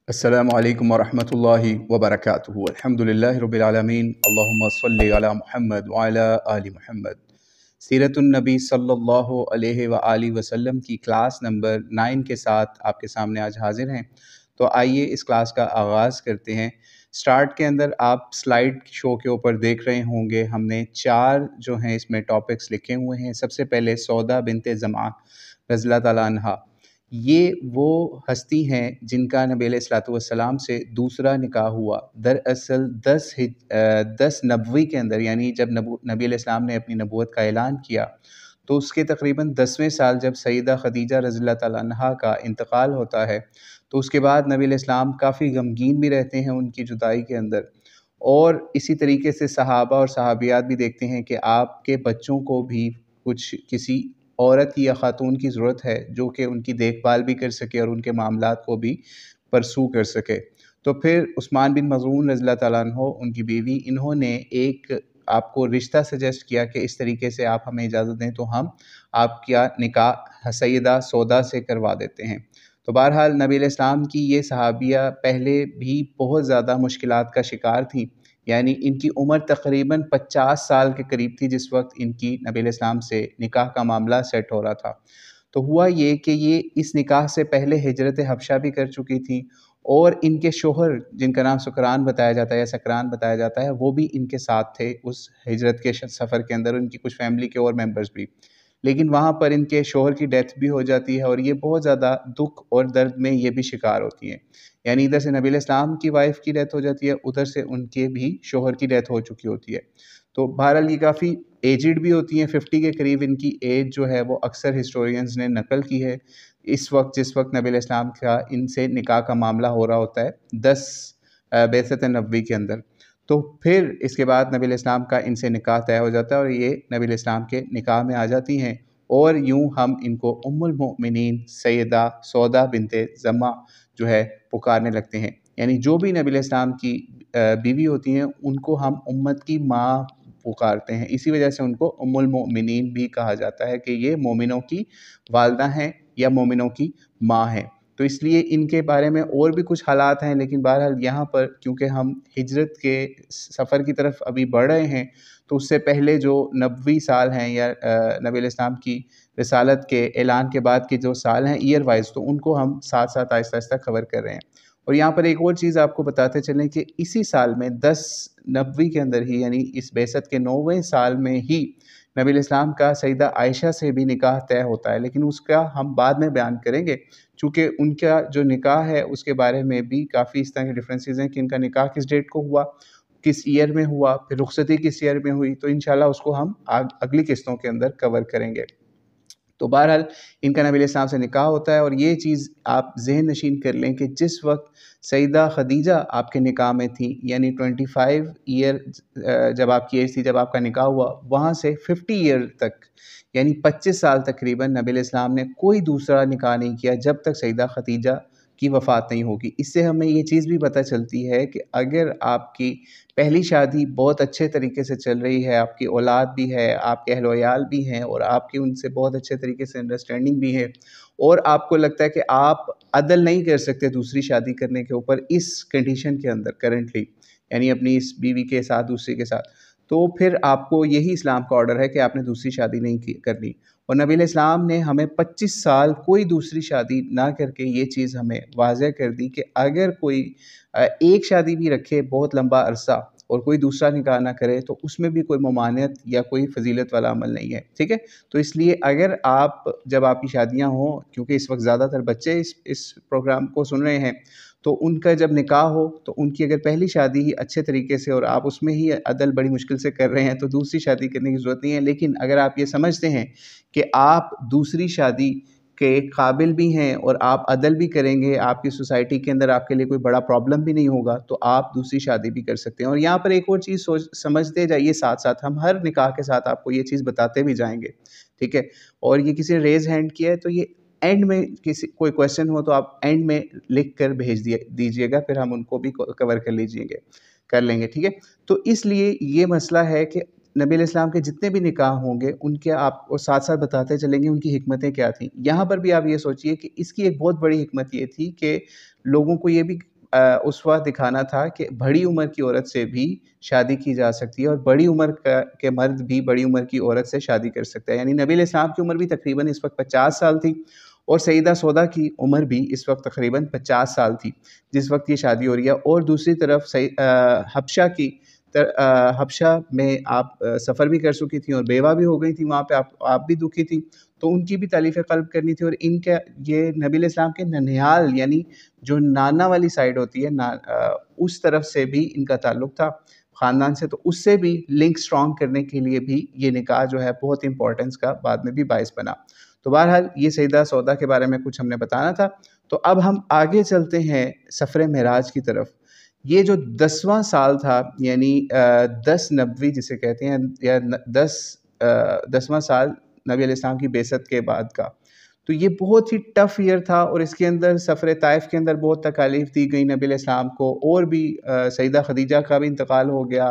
السلام علیکم ورحمۃ اللہ وبرکاتہ۔ الحمدللہ رب العالمین، اللہم صلی علی محمد وعلی آل محمد۔ سیرت النبی صلی اللہ علیہ وآلہ وسلم کی کلاس نمبر 9 کے ساتھ آپ کے سامنے آج حاضر ہیں۔ تو آئیے اس کلاس کا آغاز کرتے ہیں۔ سٹارٹ کے اندر آپ سلائیڈ شو کے اوپر دیکھ رہے ہوں گے، ہم نے 4 جو ہیں اس میں ٹاپکس لکھے ہوئے ہیں۔ سب سے پہلے سودا بنت زمعہ رضی اللہ تعالیٰ عنہا، یہ وہ ہستی ہیں جن کا نبی علیہ الصلوۃ والسلام سے دوسرا نکاح ہوا۔ دراصل 10 نبوی کے اندر، یعنی جب نبی علیہ السلام نے اپنی نبوت کا اعلان کیا تو اس کے تقریباً 10ویں سال جب سیدہ خدیجہ رضی اللہ تعالیٰ عنہا کا انتقال ہوتا ہے تو اس کے بعد نبی علیہ السلام کافی غمگین بھی رہتے ہیں ان کی جدائی کے اندر، اور اسی طریقے سے صحابہ اور صحابیات بھی دیکھتے ہیں کہ آپ کے بچوں کو بھی کسی عورت یا خاتون کی ضرورت ہے جو کہ ان کی دیکھ بھال بھی کر سکے اور ان کے معاملات کو بھی پرسو کر سکے۔ تو پھر عثمان بن مظعون رضی اللہ تعالیٰ عنہ، ان کی بیوی، انہوں نے ایک آپ کو رشتہ سجیسٹ کیا کہ اس طریقے سے آپ ہمیں اجازت دیں تو ہم آپ کا نکاح سیدہ سودا سے کروا دیتے ہیں۔ تو بہرحال نبی علیہ السلام کی یہ صحابیہ پہلے بھی بہت زیادہ مشکلات کا شکار تھیں، یعنی ان کی عمر تقریباً 50 سال کے قریب تھی جس وقت ان کی نبی علیہ السلام سے نکاح کا معاملہ سیٹ ہو رہا تھا۔ تو ہوا یہ کہ یہ اس نکاح سے پہلے ہجرت حبشہ بھی کر چکی تھیں، اور ان کے شوہر جن کا نام سکران بتایا جاتا ہے یا سکران بتایا جاتا ہے، وہ بھی ان کے ساتھ تھے اس ہجرت کے سفر کے اندر، ان کی کچھ فیملی کے اور ممبرز بھی، لیکن وہاں پر ان کے شوہر کی ڈیتھ بھی ہو جاتی ہے، اور یہ بہت زیادہ دکھ اور درد میں یہ بھی شکار ہوتی ہیں۔ یعنی ادھر سے نبی علیہ السلام کی وائف کی ڈیتھ ہو جاتی ہے، ادھر سے ان کے بھی شوہر کی ڈیتھ ہو چکی ہوتی ہے۔ تو بہرحال یہ کافی ایجڈ بھی ہوتی ہیں، 50 کے قریب ان کی ایج جو ہے وہ اکثر ہسٹورینز نے نقل کی ہے اس وقت جس وقت نبی علیہ السلام کا ان سے نکاح کا معاملہ ہو رہا ہوتا ہے 10 بعثت نبوی کے اندر۔ تو پھر اس کے بعد نبی علیہ السلام کا ان سے نکاح طے ہو جاتا ہے، اور یہ نبی علیہ السلام کے نکاح میں آ جاتی ہیں، اور یوں ہم ان کو ام المؤمنین سیدہ سودا بنت زمعہ جو ہے پکارنے لگتے ہیں۔ یعنی جو بھی نبی علیہ السلام کی بیوی ہوتی ہیں ان کو ہم امت کی ماں پکارتے ہیں، اسی وجہ سے ان کو ام المؤمنین بھی کہا جاتا ہے کہ یہ مومنوں کی والدہ ہیں یا مومنوں کی ماں ہیں۔ تو اس لیے ان کے بارے میں اور بھی کچھ حالات ہیں، لیکن بہرحال یہاں پر کیونکہ ہم ہجرت کے سفر کی طرف ابھی بڑھ رہے ہیں تو اس سے پہلے جو نبوی سال ہیں یا نبی علیہ السلام کی رسالت کے اعلان کے بعد کے جو سال ہیں ایئر وائز، تو ان کو ہم ساتھ ساتھ آہستہ آہستہ کور کر رہے ہیں۔ اور یہاں پر ایک اور چیز آپ کو بتاتے چلیں کہ اسی سال میں 10 نبوی کے اندر ہی، یعنی اس بعثت کے 9ویں سال میں ہی نبی علیہ السلام کا سیدہ عائشہ سے بھی نکاح طے ہوتا ہے، لیکن اس کا ہم بعد میں بیان کریں گے، چونکہ ان کا جو نکاح ہے اس کے بارے میں بھی کافی اس طرح کے ڈفرینسز ہیں کہ ان کا نکاح کس ڈیٹ کو ہوا، کس ایئر میں ہوا، پھر رخصتی کس ایئر میں ہوئی، تو انشاءاللہ اس کو ہم اگلی قسطوں کے اندر کور کریں گے۔ تو بہرحال ان کا نبی علیہ السلام سے نکاح ہوتا ہے، اور یہ چیز آپ ذہن نشین کر لیں کہ جس وقت سیدہ خدیجہ آپ کے نکاح میں تھیں، یعنی 25 ایئر جب آپ کی ایج تھی جب آپ کا نکاح ہوا، وہاں سے 50 ایئر تک، یعنی 25 سال تقریباً نبی علیہ السلام نے کوئی دوسرا نکاح نہیں کیا جب تک سیدہ خدیجہ کی وفات نہیں ہوگی۔ اس سے ہمیں یہ چیز بھی پتہ چلتی ہے کہ اگر آپ کی پہلی شادی بہت اچھے طریقے سے چل رہی ہے، آپ کی اولاد بھی ہے، آپ کے اہل و عیال بھی ہیں، اور آپ کی ان سے بہت اچھے طریقے سے انڈرسٹینڈنگ بھی ہے، اور آپ کو لگتا ہے کہ آپ عدل نہیں کر سکتے دوسری شادی کرنے کے اوپر اس کنڈیشن کے اندر کرنٹلی، یعنی اپنی اس بیوی کے ساتھ دوسری کے ساتھ، تو پھر آپ کو یہی اسلام کا آرڈر ہے کہ آپ نے دوسری شادی نہیں کرنی۔ اور نبی علیہ السلام نے ہمیں 25 سال کوئی دوسری شادی نہ کر کے یہ چیز ہمیں واضح کر دی کہ اگر کوئی ایک شادی بھی رکھے بہت لمبا عرصہ اور کوئی دوسرا نکاح نہ کرے تو اس میں بھی کوئی ممانعت یا کوئی فضیلت والا عمل نہیں ہے، ٹھیک ہے۔ تو اس لیے اگر آپ جب آپ کی شادیاں ہوں، کیونکہ اس وقت زیادہ تر بچے اس پروگرام کو سن رہے ہیں، تو ان کا جب نکاح ہو تو ان کی اگر پہلی شادی ہی اچھے طریقے سے اور آپ اس میں ہی عدل بڑی مشکل سے کر رہے ہیں تو دوسری شادی کرنے کی ضرورت نہیں ہے۔ لیکن اگر آپ یہ سمجھتے ہیں کہ آپ دوسری شادی کے قابل بھی ہیں اور آپ عدل بھی کریں گے، آپ کی سوسائٹی کے اندر آپ کے لیے کوئی بڑا پرابلم بھی نہیں ہوگا، تو آپ دوسری شادی بھی کر سکتے ہیں۔ اور یہاں پر ایک اور چیز سمجھتے جائیے، ساتھ ساتھ ہم ہر نکاح کے ساتھ آپ کو یہ چیز بتاتے بھی جائیں گے، ٹھیک ہے۔ اور یہ کسی نے ریز ہینڈ کیا ہے تو یہ اینڈ میں کوئی کویسچن ہو تو آپ اینڈ میں لکھ کر بھیج دیجیے گا، پھر ہم ان کو بھی کور کر لیں گے، ٹھیک ہے۔ تو اس لیے یہ مسئلہ ہے کہ نبی علیہ السلام کے جتنے بھی نکاح ہوں گے ان کے آپ کو ساتھ ساتھ بتاتے چلیں گے ان کی حکمتیں کیا تھیں۔ یہاں پر بھی آپ یہ سوچئے کہ اس کی ایک بہت بڑی حکمت یہ تھی کہ لوگوں کو یہ بھی اس وقت دکھانا تھا کہ بڑی عمر کی عورت سے بھی شادی کی جا سکتی ہے اور بڑی عمر کے مرد بھی بڑی عمر کی عورت سے شادی کر سکتا ہے. یعنی نبی علیہ السلام کی عمر بھی تقریباً اس وقت 50 سال تھی اور سیدہ سودا کی عمر بھی اس وقت تقریباً 50 سال تھی جس وقت یہ شادی ہو رہی ہے. اور دوسری طرف حبشہ میں آپ سفر بھی کر چکی تھیں اور بیوہ بھی ہو گئی تھیں، وہاں پہ آپ بھی دکھی تھیں، تو ان کی بھی تالیف قلب کرنی تھی. اور ان کا یہ نبی علیہ السلام کے ننیال یعنی جو نانا والی سائڈ ہوتی ہے اس طرف سے بھی ان کا تعلق تھا خاندان سے، تو اس سے بھی لنک سٹرونگ کرنے کے لیے بھی یہ نکاح جو ہے بہت امپورٹنس کا بعد میں بھی باعث بنا. تو بہرحال یہ سیدہ سودا کے بارے میں کچھ ہم نے بتانا تھا. تو اب ہم آگے چلتے ہیں سفر معراج کی طرف. یہ جو 10واں سال تھا، یعنی 10 نبوی جسے کہتے ہیں، یا 10واں سال نبی علیہ السلام کی بعثت کے بعد کا، تو یہ بہت ہی ٹف ایئر تھا. اور اس کے اندر سفر طائف کے اندر بہت تکالیف دی گئی نبی علیہ السلام کو، اور بھی سیدہ خدیجہ کا بھی انتقال ہو گیا،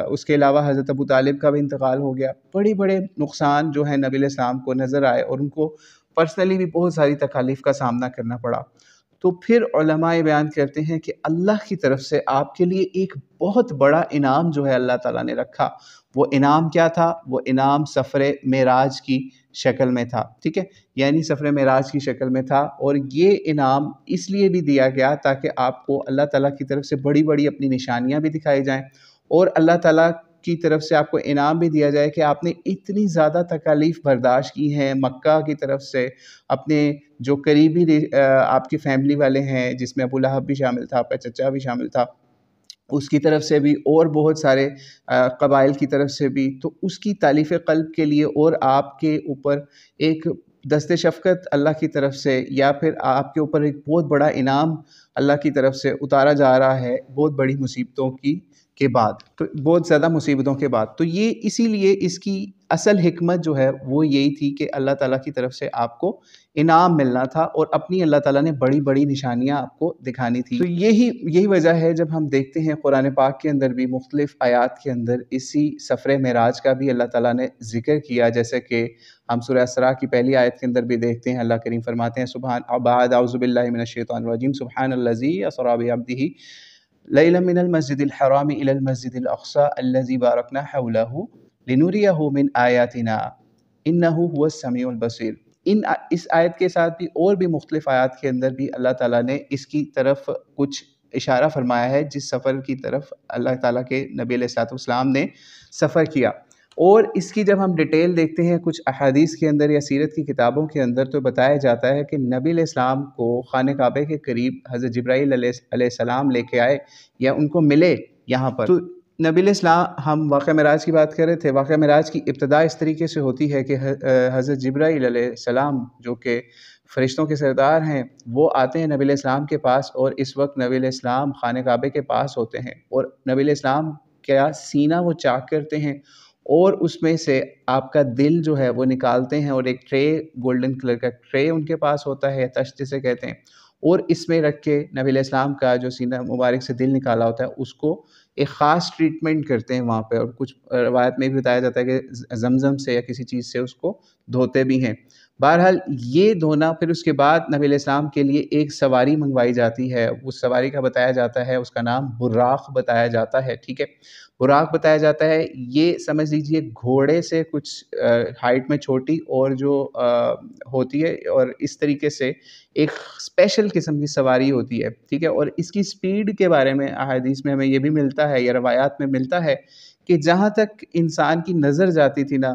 اس کے علاوہ حضرت ابو طالب کا بھی انتقال ہو گیا. بڑے نقصان جو ہے نبی علیہ السلام کو نظر آئے اور ان کو پرسنلی بھی بہت ساری تکالیف کا سامنا کرنا پڑا. تو پھر علماء بیان کرتے ہیں کہ اللہ کی طرف سے آپ کے لیے ایک بہت بڑا انعام جو ہے اللہ تعالیٰ نے رکھا. وہ انعام کیا تھا؟ وہ انعام سفر معراج کی شکل میں تھا. ٹھیک ہے، یعنی سفر معراج کی شکل میں تھا. اور یہ انعام اس لیے بھی دیا گیا تاکہ آپ کو اللہ تعالیٰ کی طرف سے بڑی بڑی اپنی نشانیاں بھی دکھائی جائیں، اور اللہ تعالیٰ کی طرف سے آپ کو انعام بھی دیا جائے کہ آپ نے اتنی زیادہ تکالیف برداشت کی ہیں مکہ کی طرف سے. اپنے جو قریبی آپ کی فیملی والے ہیں، جس میں ابو لہب بھی شامل تھا، آپ کا چچا بھی شامل تھا، اس کی طرف سے بھی، اور بہت سارے قبائل کی طرف سے بھی، تو اس کی تالیف قلب کے لیے اور آپ کے اوپر ایک دست شفقت اللہ کی طرف سے، یا پھر آپ کے اوپر ایک بہت بڑا انعام اللہ کی طرف سے اتارا جا رہا ہے بہت بڑی مصیبتوں کے بعد، تو بہت زیادہ مصیبتوں کے بعد. تو یہ اسی لیے اس کی اصل حکمت جو ہے وہ یہی تھی کہ اللہ تعالیٰ کی طرف سے آپ کو انعام ملنا تھا، اور اپنی اللہ تعالیٰ نے بڑی بڑی نشانیاں آپ کو دکھانی تھی. تو یہی وجہ ہے جب ہم دیکھتے ہیں قرآن پاک کے اندر بھی مختلف آیات کے اندر اسی سفر معراج کا بھی اللہ تعالیٰ نے ذکر کیا. جیسے کہ ہم سورہ اسراء کی پہلی آیت کے اندر بھی دیکھتے ہیں، اللہ کریم فرماتے ہیں اعوذ باللہ من الشیطان الرجیم سبحان الذی اسری بعبدہ لیلا من المسجد الحرام الى المسجد الاقصى الذي باركنا حوله لنريه من آیاتنا انه هو السمیع البصیر. اس آیت کے ساتھ بھی اور بھی مختلف آیات کے اندر بھی اللہ تعالیٰ نے اس کی طرف کچھ اشارہ فرمایا ہے، جس سفر کی طرف اللہ تعالیٰ کے نبی علیہ السلام نے سفر کیا. اور اس کی جب ہم ڈیٹیل دیکھتے ہیں کچھ احادیث کے اندر یا سیرت کی کتابوں کے اندر، تو بتایا جاتا ہے کہ نبی علیہ السلام کو خانہ کعبہ کے قریب حضرت جبرائیل علیہ السلام لے کے آئے یا ان کو ملے یہاں پر. تو نبی علیہ السلام، ہم واقعہ معراج کی بات کر رہے تھے، واقعہ معراج کی ابتدا اس طریقے سے ہوتی ہے کہ حضرت جبرائیل علیہ السلام جو کہ فرشتوں کے سردار ہیں، وہ آتے ہیں نبی علیہ السلام کے پاس، اور اس وقت نبی علیہ السلام خانہ کعبہ کے پاس ہوتے ہیں، اور نبی علیہ السلام کیا سینہ وہ چاک کرتے ہیں، اور اس میں سے آپ کا دل جو ہے وہ نکالتے ہیں، اور ایک ٹرے، گولڈن کلر کا ٹرے ان کے پاس ہوتا ہے، تشت جسے کہتے ہیں، اور اس میں رکھ کے نبی علیہ السلام کا جو سینہ مبارک سے دل نکالا ہوتا ہے اس کو ایک خاص ٹریٹمنٹ کرتے ہیں وہاں پہ. اور کچھ روایت میں بھی بتایا جاتا ہے کہ زمزم سے یا کسی چیز سے اس کو دھوتے بھی ہیں. بہرحال یہ دھونا، پھر اس کے بعد نبی علیہ السلام کے لیے ایک سواری منگوائی جاتی ہے. اس سواری کا بتایا جاتا ہے، اس کا نام براق بتایا جاتا ہے. ٹھیک ہے، براق بتایا جاتا ہے. یہ سمجھ لیجئے گھوڑے سے کچھ ہائٹ میں چھوٹی اور جو ہوتی ہے، اور اس طریقے سے ایک اسپیشل قسم کی سواری ہوتی ہے. ٹھیک ہے، اور اس کی سپیڈ کے بارے میں احادیث میں ہمیں یہ بھی ملتا ہے یا روایات میں ملتا ہے کہ جہاں تک انسان کی نظر جاتی تھی نا،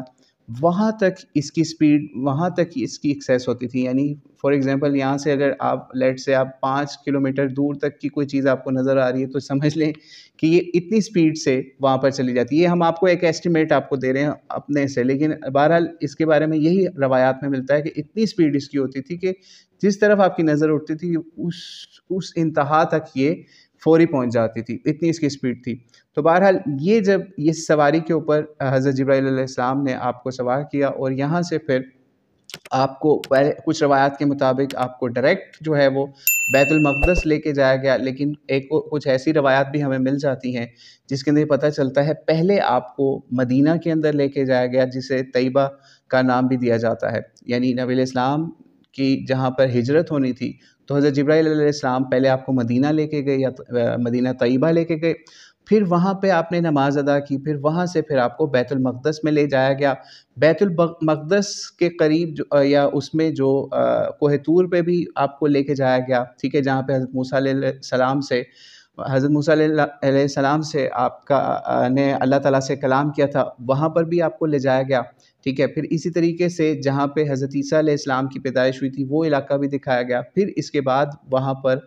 وہاں تک اس کی سپیڈ، وہاں تک اس کی ایکسیس ہوتی تھی. یعنی فار ایگزامپل یہاں سے اگر آپ لیٹ سے آپ 5 کلومیٹر دور تک کی کوئی چیز آپ کو نظر آ رہی ہے، تو سمجھ لیں کہ یہ اتنی سپیڈ سے وہاں پر چلی جاتی ہے. یہ ہم آپ کو ایک ایسٹیمیٹ آپ کو دے رہے ہیں اپنے سے، لیکن بہرحال اس کے بارے میں یہی روایات میں ملتا ہے کہ اتنی سپیڈ اس کی ہوتی تھی کہ جس طرف آپ کی نظر اٹھتی تھی اس انتہا تک یہ فوری پہنچ جاتی تھی، اتنی اس کی سپیڈ تھی. تو بہرحال یہ جب یہ سواری کے اوپر حضرت جبرائیل علیہ السلام نے آپ کو سوار کیا، اور یہاں سے پھر آپ کو کچھ روایات کے مطابق آپ کو ڈائریکٹ جو ہے وہ بیت المقدس لے کے جایا گیا. لیکن کچھ ایسی روایات بھی ہمیں مل جاتی ہیں جس کے اندر پتہ چلتا ہے پہلے آپ کو مدینہ کے اندر لے کے جایا گیا، جسے طیبہ کا نام بھی دیا جاتا ہے. یعنی نبی علیہ السلام کی جہاں پر ہجرت ہونی تھی تو حضرت جبرائیل علیہ السلام پہلے آپ کو مدینہ لے کے گئے یا مدینہ طیبہ لے کے گئے، پھر وہاں پہ آپ نے نماز ادا کی، پھر وہاں سے پھر آپ کو بیت المقدس میں لے جایا گیا۔ بیت المقدس کے قریب یا اس میں جو کوہ طور پہ بھی آپ کو لے کے جایا گیا، ٹھیک ہے، جہاں پہ حضرت موسیٰ علیہ السلام سے آپ کا نے اللہ تعالیٰ سے کلام کیا تھا، وہاں پر بھی آپ کو لے جایا گیا، ٹھیک ہے۔ پھر اسی طریقے سے جہاں پہ حضرت عیسیٰ علیہ السلام کی پیدائش ہوئی تھی وہ علاقہ بھی دکھایا گیا۔ پھر اس کے بعد وہاں پر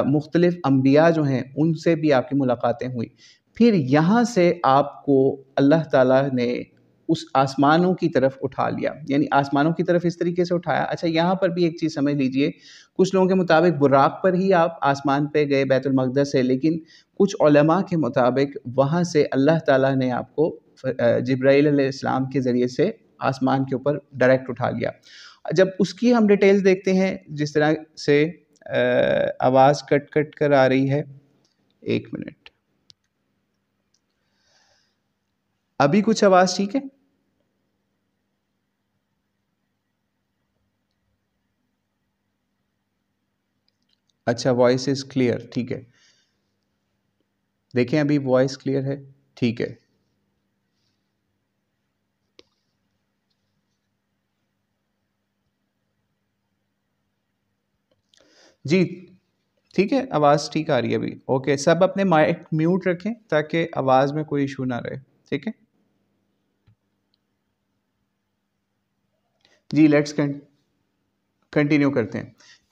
مختلف انبیاء جو ہیں ان سے بھی آپ کی ملاقاتیں ہوئی۔ پھر یہاں سے آپ کو اللہ تعالیٰ نے اس آسمانوں کی طرف اٹھا لیا، یعنی آسمانوں کی طرف اس طریقے سے اٹھایا۔ اچھا، یہاں پر بھی ایک چیز سمجھ لیجئے، کچھ لوگوں کے مطابق براق پر ہی آپ آسمان پہ گئے بیت المقدس سے، لیکن کچھ علماء کے مطابق وہاں سے اللہ تعالیٰ نے آپ کو جبرائیل علیہ السلام کے ذریعے سے آسمان کے اوپر ڈائریکٹ اٹھا لیا۔ جب اس کی ہم ڈیٹیلز دیکھتے ہیں، جس طرح سے آواز کٹ کٹ کر آ رہی ہے، ایک منٹ، ابھی کچھ آواز ٹھیک ہے؟ اچھا، وائس از کلیئر، ٹھیک ہے، دیکھیں ابھی وائس کلیئر ہے، ٹھیک ہے جی، ٹھیک ہے، آواز ٹھیک آ رہی ہے ابھی، اوکے۔ سب اپنے مائک میوٹ رکھیں تاکہ آواز میں کوئی ایشو نہ رہے، ٹھیک ہے جی۔ لیٹس کنٹینیو کرتے ہیں،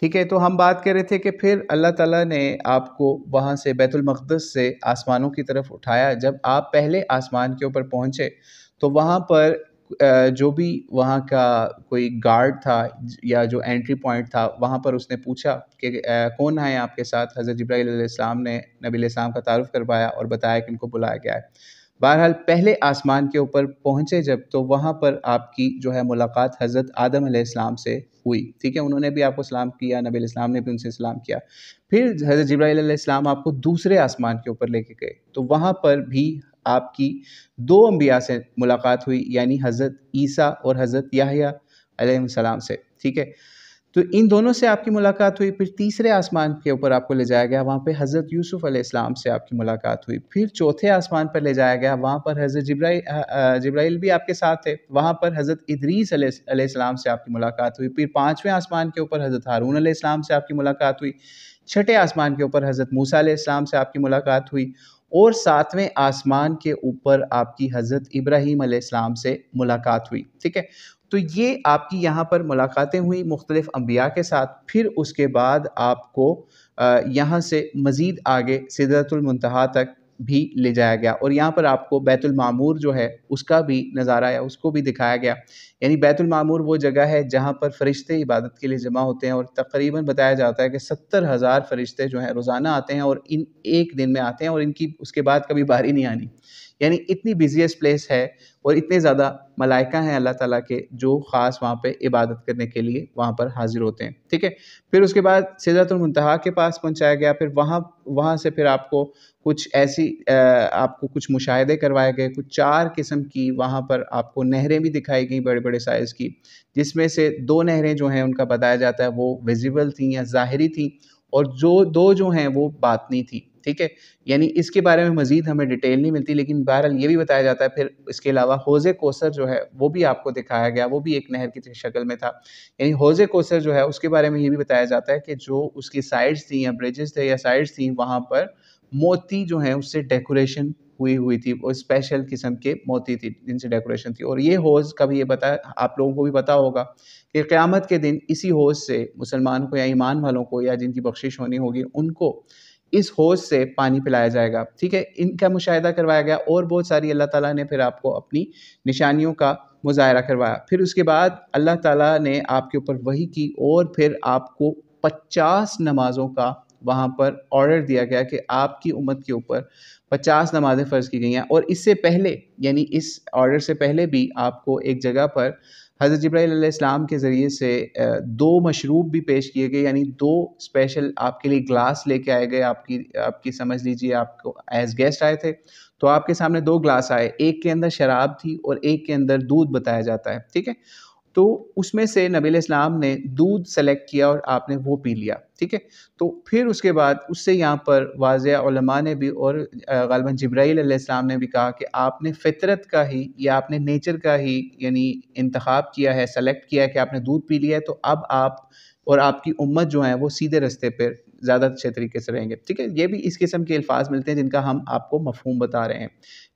ٹھیک ہے۔ تو ہم بات کر رہے تھے کہ پھر اللہ تعالیٰ نے آپ کو وہاں سے بیت المقدس سے آسمانوں کی طرف اٹھایا۔ جب آپ پہلے آسمان کے اوپر پہنچے تو وہاں پر جو بھی وہاں کا کوئی گارڈ تھا یا جو انٹری پوائنٹ تھا، وہاں پر اس نے پوچھا کہ کون آئے آپ کے ساتھ؟ حضرت جبرائیل علیہ السلام نے نبی علیہ السلام کا تعارف کروایا اور بتایا کہ ان کو بلایا گیا ہے۔ بہرحال پہلے آسمان کے اوپر پہنچے جب، تو وہاں پر آپ کی جو ہے ملاقات حضرت آدم علیہ السلام سے ہوئی، ٹھیک ہے، انہوں نے بھی آپ کو سلام کیا، نبی علیہ السلام نے بھی ان سے سلام کیا۔ پھر حضرت جبرائیل علیہ السلام آپ کو دوسرے آسمان کے اوپر لے کے گئے، تو وہاں پر بھی آپ کی دو انبیاء سے ملاقات ہوئی، یعنی حضرت عیسیٰ اور حضرت یحییٰ علیہ السلام سے، ٹھیک ہے۔ تو ان دونوں سے آپ کی ملاقات ہوئی۔ پھر تیسرے آسمان کے اوپر آپ کو لے جایا گیا، وہاں پہ حضرت یوسف علیہ السلام سے آپ کی ملاقات ہوئی۔ پھر چوتھے آسمان پر لے جایا گیا، وہاں پر حضرت جبرائیل بھی آپ کے ساتھ تھے، وہاں پر حضرت ادریس علیہ السلام سے آپ کی ملاقات ہوئی۔ پھر پانچویں آسمان کے اوپر حضرت ہارون علیہ السلام سے آپ کی ملاقات ہوئی۔ چھٹے آسمان کے اوپر حضرت موسیٰ علیہ السلام سے آپ کی ملاقات ہوئی، اور ساتویں آسمان کے اوپر آپ کی حضرت ابراہیم علیہ السلام سے ملاقات ہوئی، ٹھیک ہے۔ تو یہ آپ کی یہاں پر ملاقاتیں ہوئی مختلف انبیاء کے ساتھ۔ پھر اس کے بعد آپ کو یہاں سے مزید آگے سدرۃ المنتہا تک بھی لے جایا گیا، اور یہاں پر آپ کو بیت المعمور جو ہے اس کا بھی نظارہ ہے، اس کو بھی دکھایا گیا۔ یعنی بیت المعمور وہ جگہ ہے جہاں پر فرشتے عبادت کے لیے جمع ہوتے ہیں، اور تقریباً بتایا جاتا ہے کہ 70,000 فرشتے جو ہیں روزانہ آتے ہیں، اور ان ایک دن میں آتے ہیں، اور ان کی اس کے بعد کبھی باری نہیں آنی۔ یعنی اتنی بزیسٹ پلیس ہے، اور اتنے زیادہ ملائکہ ہیں اللہ تعالیٰ کے جو خاص وہاں پہ عبادت کرنے کے لیے وہاں پر حاضر ہوتے ہیں، ٹھیک ہے۔ پھر اس کے بعد سدرۃ المنتہا کے پاس پہنچایا گیا۔ پھر وہاں سے پھر آپ کو کچھ مشاہدے کروائے گئے، کچھ 4 قسم کی وہاں پر آپ کو نہریں بھی دکھائی گئیں، بڑے بڑے سائز کی، جس میں سے 2 نہریں جو ہیں ان کا بتایا جاتا ہے وہ ویزیبل تھیں یا ظاہری تھیں، اور جو 2 جو ہیں وہ باطنی تھیں، ٹھیک ہے۔ یعنی اس کے بارے میں مزید ہمیں ڈیٹیل نہیں ملتی، لیکن بہرحال یہ بھی بتایا جاتا ہے۔ پھر اس کے علاوہ حوض کوثر جو ہے وہ بھی آپ کو دکھایا گیا، وہ بھی ایک نہر کی شکل میں تھا۔ یعنی حوض کوثر جو ہے اس کے بارے میں یہ بھی بتایا جاتا ہے کہ جو اس کی سائڈز تھیں یا بریجز تھے یا سائڈز تھیں، وہاں پر موتی جو ہیں اس سے ڈیکوریشن ہوئی تھی، وہ اسپیشل قسم کے موتی تھی جن سے ڈیکوریشن تھی۔ اور یہ حوض کا بھی یہ آپ لوگوں کو بھی پتا ہوگا کہ قیامت کے دن اسی حوض سے مسلمانوں کو یا ایمان والوں کو یا جن کی بخشش ہونی ہوگی ان کو اس حوض سے پانی پلایا جائے گا، ٹھیک ہے۔ ان کا مشاہدہ کروایا گیا، اور بہت ساری اللہ تعالیٰ نے پھر آپ کو اپنی نشانیوں کا مظاہرہ کروایا۔ پھر اس کے بعد اللہ تعالیٰ نے آپ کے اوپر وحی کی، اور پھر آپ کو 50 نمازوں کا وہاں پر آرڈر دیا گیا کہ آپ کی امت کے اوپر 50 نمازیں فرض کی گئی ہیں۔ اور اس سے پہلے، یعنی اس آرڈر سے پہلے بھی آپ کو ایک جگہ پر حضرت جبرائیل علیہ السلام کے ذریعے سے 2 مشروب بھی پیش کیے گئے، یعنی 2 اسپیشل آپ کے لیے گلاس لے کے آئے گئے، آپ کی سمجھ لیجئے آپ کو ایز گیسٹ آئے تھے، تو آپ کے سامنے 2 گلاس آئے، ایک کے اندر شراب تھی اور ایک کے اندر دودھ بتایا جاتا ہے، ٹھیک ہے۔ تو اس میں سے نبی علیہ السلام نے دودھ سلیکٹ کیا اور آپ نے وہ پی لیا، ٹھیک ہے۔ تو پھر اس کے بعد اس سے یہاں پر واضح علماء نے بھی اور غالباً جبرائیل علیہ السلام نے بھی کہا کہ آپ نے فطرت کا ہی یا آپ نے نیچر کا ہی یعنی انتخاب کیا ہے، سلیکٹ کیا ہے کہ آپ نے دودھ پی لیا ہے، تو اب آپ اور آپ کی امت جو ہیں وہ سیدھے رستے پہ زیادہ اچھے طریقے سے رہیں گے، ٹھیک ہے۔ یہ بھی اس قسم کے الفاظ ملتے ہیں جن کا ہم آپ کو مفہوم بتا رہے ہیں،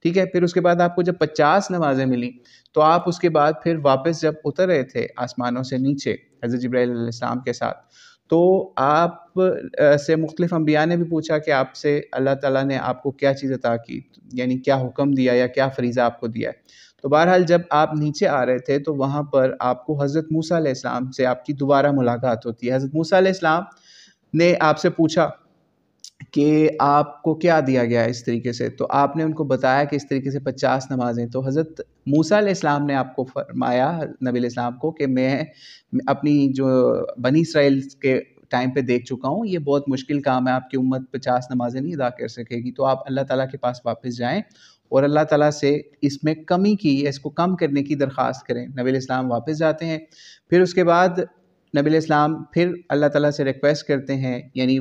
ٹھیک ہے۔ پھر اس کے بعد آپ کو جب 50 نمازیں ملیں تو آپ اس کے بعد پھر واپس جب اتر رہے تھے آسمانوں سے نیچے حضرت جبرائیل علیہ السلام کے ساتھ، تو آپ سے مختلف انبیاء نے بھی پوچھا کہ آپ سے اللہ تعالیٰ نے آپ کو کیا چیز عطا کی، یعنی کیا حکم دیا یا کیا فریضہ آپ کو دیا ہے۔ تو بہرحال جب آپ نیچے آ رہے تھے تو وہاں پر آپ کو حضرت موسیٰ علیہ السلام سے آپ کی دوبارہ ملاقات ہوتی ہے۔ حضرت موسیٰ علیہ السلام نے آپ سے پوچھا کہ آپ کو کیا دیا گیا ہے اس طریقے سے، تو آپ نے ان کو بتایا کہ اس طریقے سے 50 نمازیں۔ تو حضرت موسیٰ علیہ السلام نے آپ کو فرمایا نبی علیہ السلام کو کہ میں اپنی جو بنی اسرائیل کے ٹائم پہ دیکھ چکا ہوں، یہ بہت مشکل کام ہے، آپ کی امت 50 نمازیں نہیں ادا کر سکے گی، تو آپ اللہ تعالیٰ کے پاس واپس جائیں اور اللہ تعالیٰ سے اس میں کمی کی، اس کو کم کرنے کی درخواست کریں۔ نبی علیہ السلام واپس جاتے ہیں، پھر اس کے بعد نبی علیہ السلام پھر اللہ تعالیٰ سے ریکویسٹ کرتے ہیں، یعنی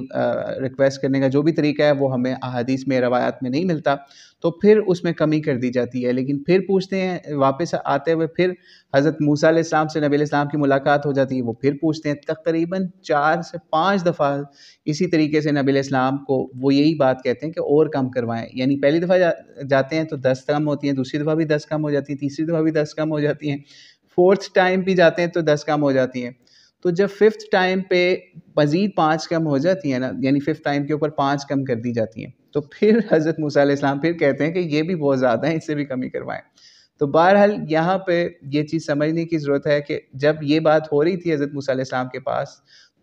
ریکویسٹ کرنے کا جو بھی طریقہ ہے وہ ہمیں احادیث میں روایات میں نہیں ملتا، تو پھر اس میں کمی کر دی جاتی ہے، لیکن پھر پوچھتے ہیں واپس آتے ہوئے، پھر حضرت موسیٰ علیہ السلام سے نبی علیہ السلام کی ملاقات ہو جاتی ہے، وہ پھر پوچھتے ہیں، تقریباً 4 سے 5 دفعہ اسی طریقے سے نبی علیہ السلام کو وہ یہی بات کہتے ہیں کہ اور کم کروائیں، یعنی پہلی دفعہ جاتے ہیں تو 10 کم ہوتی ہیں، دوسری دفعہ بھی 10 کم ہو جاتی ہیں، تیسری دفعہ بھی 10 کم ہو جاتی ہیں، 4تھ ٹائم بھی جاتے ہیں تو 10 کم ہو جاتی ہیں، تو جب 5th ٹائم پہ مزید 5 کم ہو جاتی ہیں نا، یعنی 5th ٹائم کے اوپر 5 کم کر دی جاتی ہیں، تو پھر حضرت موسیٰ علیہ السلام پھر کہتے ہیں کہ یہ بھی بہت زیادہ ہیں، اس سے بھی کمی کروائیں۔ تو بہرحال یہاں پہ یہ چیز سمجھنے کی ضرورت ہے کہ جب یہ بات ہو رہی تھی حضرت موسیٰ علیہ السلام کے پاس،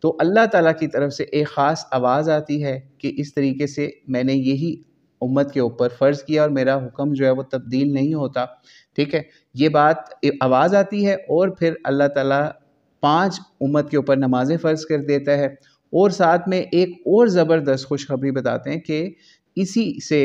تو اللہ تعالیٰ کی طرف سے ایک خاص آواز آتی ہے کہ اس طریقے سے میں نے یہی امت کے اوپر فرض کیا اور میرا حکم جو ہے وہ تبدیل نہیں ہوتا، ٹھیک ہے۔ یہ بات آواز آتی ہے اور پھر اللہ تعالیٰ 5 امت کے اوپر نمازیں فرض کر دیتا ہے، اور ساتھ میں ایک اور زبردست خوشخبری بتاتے ہیں کہ اسی سے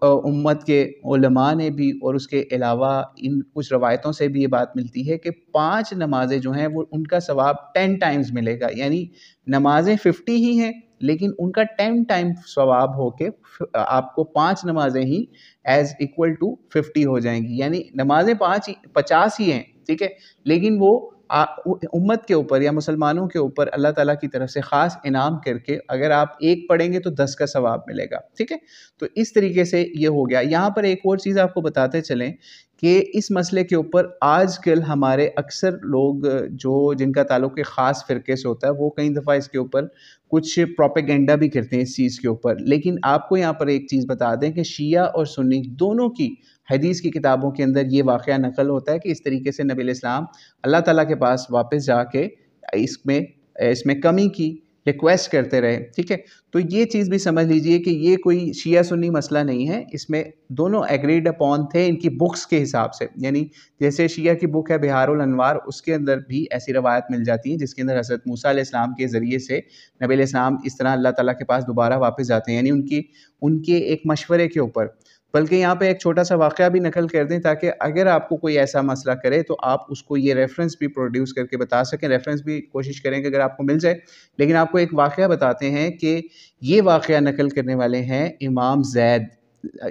امت کے علماء نے بھی اور اس کے علاوہ ان کچھ روایتوں سے بھی یہ بات ملتی ہے کہ 5 نمازیں جو ہیں وہ ان کا ثواب 10 ٹائمز ملے گا، یعنی نمازیں 50 ہی ہیں لیکن ان کا 10 ٹائم ثواب ہو کے آپ کو 5 نمازیں ہی ایز ایکول ٹو 50 ہو جائیں گی، یعنی نمازیں 50 ہی ہیں، ٹھیک ہے، لیکن وہ امت کے اوپر یا مسلمانوں کے اوپر اللہ تعالیٰ کی طرف سے خاص انعام کر کے اگر آپ ایک پڑھیں گے تو 10 کا ثواب ملے گا، ٹھیک ہے۔ تو اس طریقے سے یہ ہو گیا۔ یہاں پر ایک اور چیز آپ کو بتاتے چلیں کہ اس مسئلے کے اوپر آج کل ہمارے اکثر لوگ جن کا تعلق ایک خاص فرقے سے ہوتا ہے، وہ کئی دفعہ اس کے اوپر کچھ پروپیگنڈا بھی کرتے ہیں اس چیز کے اوپر، لیکن آپ کو یہاں پر ایک چیز بتا دیں کہ شیعہ اور سنی دونوں کی حدیث کی کتابوں کے اندر یہ واقعہ نقل ہوتا ہے کہ اس طریقے سے نبی علیہ السلام اللہ تعالیٰ کے پاس واپس جا کے اس میں کمی کی ریکویسٹ کرتے رہے، ٹھیک ہے۔ تو یہ چیز بھی سمجھ لیجئے کہ یہ کوئی شیعہ سنی مسئلہ نہیں ہے، اس میں دونوں ایگریڈ اپون تھے ان کی بکس کے حساب سے، یعنی جیسے شیعہ کی بک ہے بہار الانوار، اس کے اندر بھی ایسی روایت مل جاتی ہیں جس کے اندر حضرت موسیٰ علیہ السلام کے ذریعے سے نبی علیہ السلام اس طرح اللہ تعالیٰ کے پاس دوبارہ واپس جاتے ہیں، یعنی ان کے ایک مشورے کے اوپر۔ بلکہ یہاں پہ ایک چھوٹا سا واقعہ بھی نقل کر دیں تاکہ اگر آپ کو کوئی ایسا مسئلہ کرے تو آپ اس کو یہ ریفرنس بھی پروڈیوس کر کے بتا سکیں، ریفرنس بھی کوشش کریں کہ اگر آپ کو مل جائے، لیکن آپ کو ایک واقعہ بتاتے ہیں کہ یہ واقعہ نقل کرنے والے ہیں امام زید۔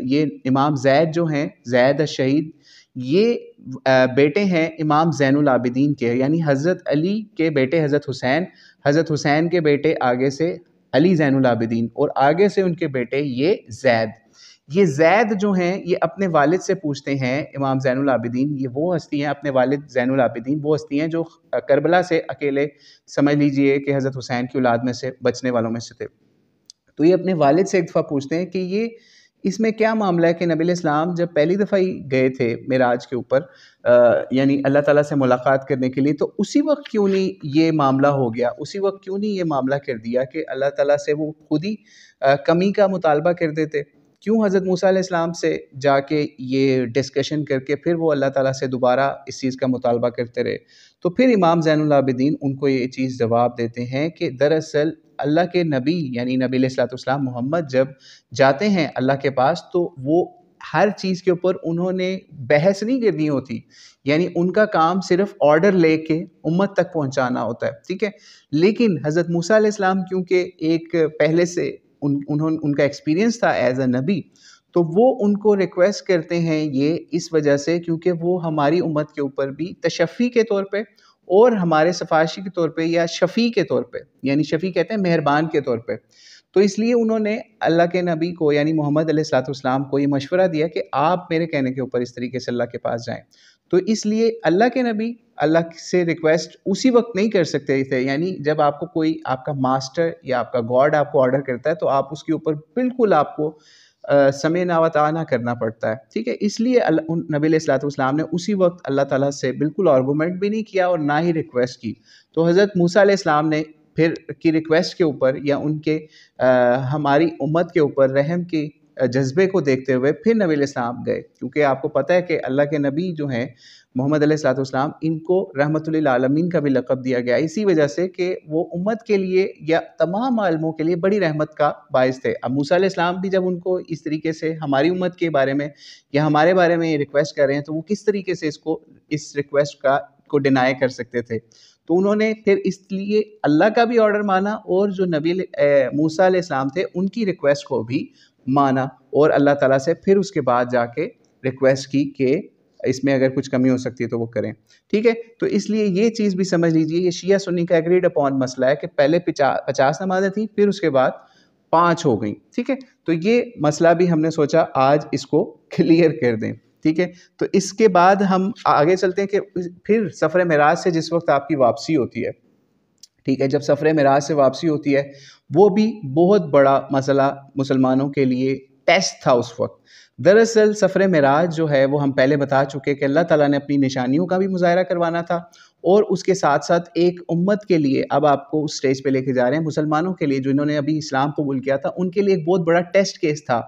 یہ امام زید جو ہیں، زید الشہید، یہ بیٹے ہیں امام زین العابدین کے، یعنی حضرت علی کے بیٹے حضرت حسین کے بیٹے آگے سے علی زین العابدین، اور آگے سے ان کے بیٹے یہ زید جو ہیں یہ اپنے والد سے پوچھتے ہیں، امام زین العابدین یہ وہ ہستی ہیں، اپنے والد زین العابدین وہ ہستی ہیں جو کربلا سے اکیلے سمجھ لیجئے کہ حضرت حسین کی اولاد میں سے بچنے والوں میں سے تھے۔ تو یہ اپنے والد سے ایک دفعہ پوچھتے ہیں کہ یہ اس میں کیا معاملہ ہے کہ نبی علیہ السلام جب پہلی دفعہ ہی گئے تھے معراج کے اوپر یعنی اللہ تعالیٰ سے ملاقات کرنے کے لیے، تو اسی وقت کیوں نہیں یہ معاملہ ہو گیا، اسی وقت کیوں نہیں یہ معاملہ کر دیا کہ اللہ تعالیٰ سے وہ خود ہی کمی کا مطالبہ کر دیتے، کیوں حضرت موسیٰ علیہ السلام سے جا کے یہ ڈسکشن کر کے پھر وہ اللہ تعالیٰ سے دوبارہ اس چیز کا مطالبہ کرتے رہے۔ تو پھر امام زین العابدین ان کو یہ چیز جواب دیتے ہیں کہ دراصل اللہ کے نبی یعنی نبی علیہ الصلوۃ والسلام محمد جب جاتے ہیں اللہ کے پاس تو وہ ہر چیز کے اوپر انہوں نے بحث نہیں کرنی ہوتی، یعنی ان کا کام صرف آرڈر لے کے امت تک پہنچانا ہوتا ہے، ٹھیک ہے. لیکن حضرت موسیٰ علیہ السلام کیونکہ ایک پہلے سے ان کا ایکسپیرینس تھا ایز اے نبی، تو وہ ان کو ریکویسٹ کرتے ہیں یہ اس وجہ سے کیونکہ وہ ہماری امت کے اوپر بھی تشفی کے طور پہ اور ہمارے سفارشی کے طور پہ یا شفیع کے طور پہ، یعنی شفیع کہتے ہیں مہربان کے طور پہ، تو اس لیے انہوں نے اللہ کے نبی کو یعنی محمد علیہ الصلوۃ والسلام کو یہ مشورہ دیا کہ آپ میرے کہنے کے اوپر اس طریقے سے اللہ کے پاس جائیں. تو اس لیے اللہ کے نبی اللہ سے ریکویسٹ اسی وقت نہیں کر سکتے تھے، یعنی جب آپ کو کوئی آپ کا ماسٹر یا آپ کا گاڈ آپ کو آرڈر کرتا ہے تو آپ اس کے اوپر بالکل آپ کو سمعنا و اطعنا کرنا پڑتا ہے، ٹھیک ہے. اس لیے نبی علیہ الصلوۃ والسلام نے اسی وقت اللہ تعالیٰ سے بالکل آرگومنٹ بھی نہیں کیا اور نہ ہی ریکویسٹ کی. تو حضرت موسیٰ علیہ السلام نے پھر کی ریکویسٹ کے اوپر یا ان کے ہماری امت کے اوپر رحم کے جذبے کو دیکھتے ہوئے پھر نبی علیہ السلام گئے، کیونکہ آپ کو پتہ ہے کہ اللہ کے نبی جو ہیں محمد علیہ الصلوۃ والسلام ان کو رحمۃ للعالمین کا بھی لقب دیا گیا اسی وجہ سے کہ وہ امت کے لیے یا تمام عالموں کے لیے بڑی رحمت کا باعث تھے. اب موسیٰ علیہ السلام بھی جب ان کو اس طریقے سے ہماری امت کے بارے میں یا ہمارے بارے میں ریکویسٹ کر رہے ہیں تو وہ کس طریقے سے اس ریکویسٹ کو ڈینائی کر سکتے تھے. تو انہوں نے پھر اس لیے اللہ کا بھی آرڈر مانا اور جو نبی موسیٰ علیہ السلام تھے ان کی ریکویسٹ کو بھی مانا اور اللہ تعالیٰ سے پھر اس کے بعد جا کے ریکویسٹ کی کہ اس میں اگر کچھ کمی ہو سکتی ہے تو وہ کریں، ٹھیک ہے. تو اس لیے یہ چیز بھی سمجھ لیجئے، یہ شیعہ سنی کا ایگریڈ اپون مسئلہ ہے کہ پہلے 50 نمازیں تھیں پھر اس کے بعد 5 ہو گئیں، ٹھیک ہے. تو یہ مسئلہ بھی ہم نے سوچا آج اس کو کلیئر کر دیں، ٹھیک ہے. تو اس کے بعد ہم آگے چلتے ہیں کہ پھر سفر معراج سے جس وقت آپ کی واپسی ہوتی ہے، ٹھیک ہے، جب سفر معراج سے واپسی ہوتی ہے وہ بھی بہت بڑا مسئلہ مسلمانوں کے لیے ٹیسٹ تھا اس وقت. دراصل سفر معراج جو ہے وہ ہم پہلے بتا چکے کہ اللہ تعالیٰ نے اپنی نشانیوں کا بھی مظاہرہ کروانا تھا اور اس کے ساتھ ساتھ ایک امت کے لیے اب آپ کو اس سٹیج پہ لے کے جا رہے ہیں، مسلمانوں کے لیے جنہوں نے ابھی اسلام قبول کیا تھا ان کے لیے ایک بہت بڑا ٹیسٹ کیس تھا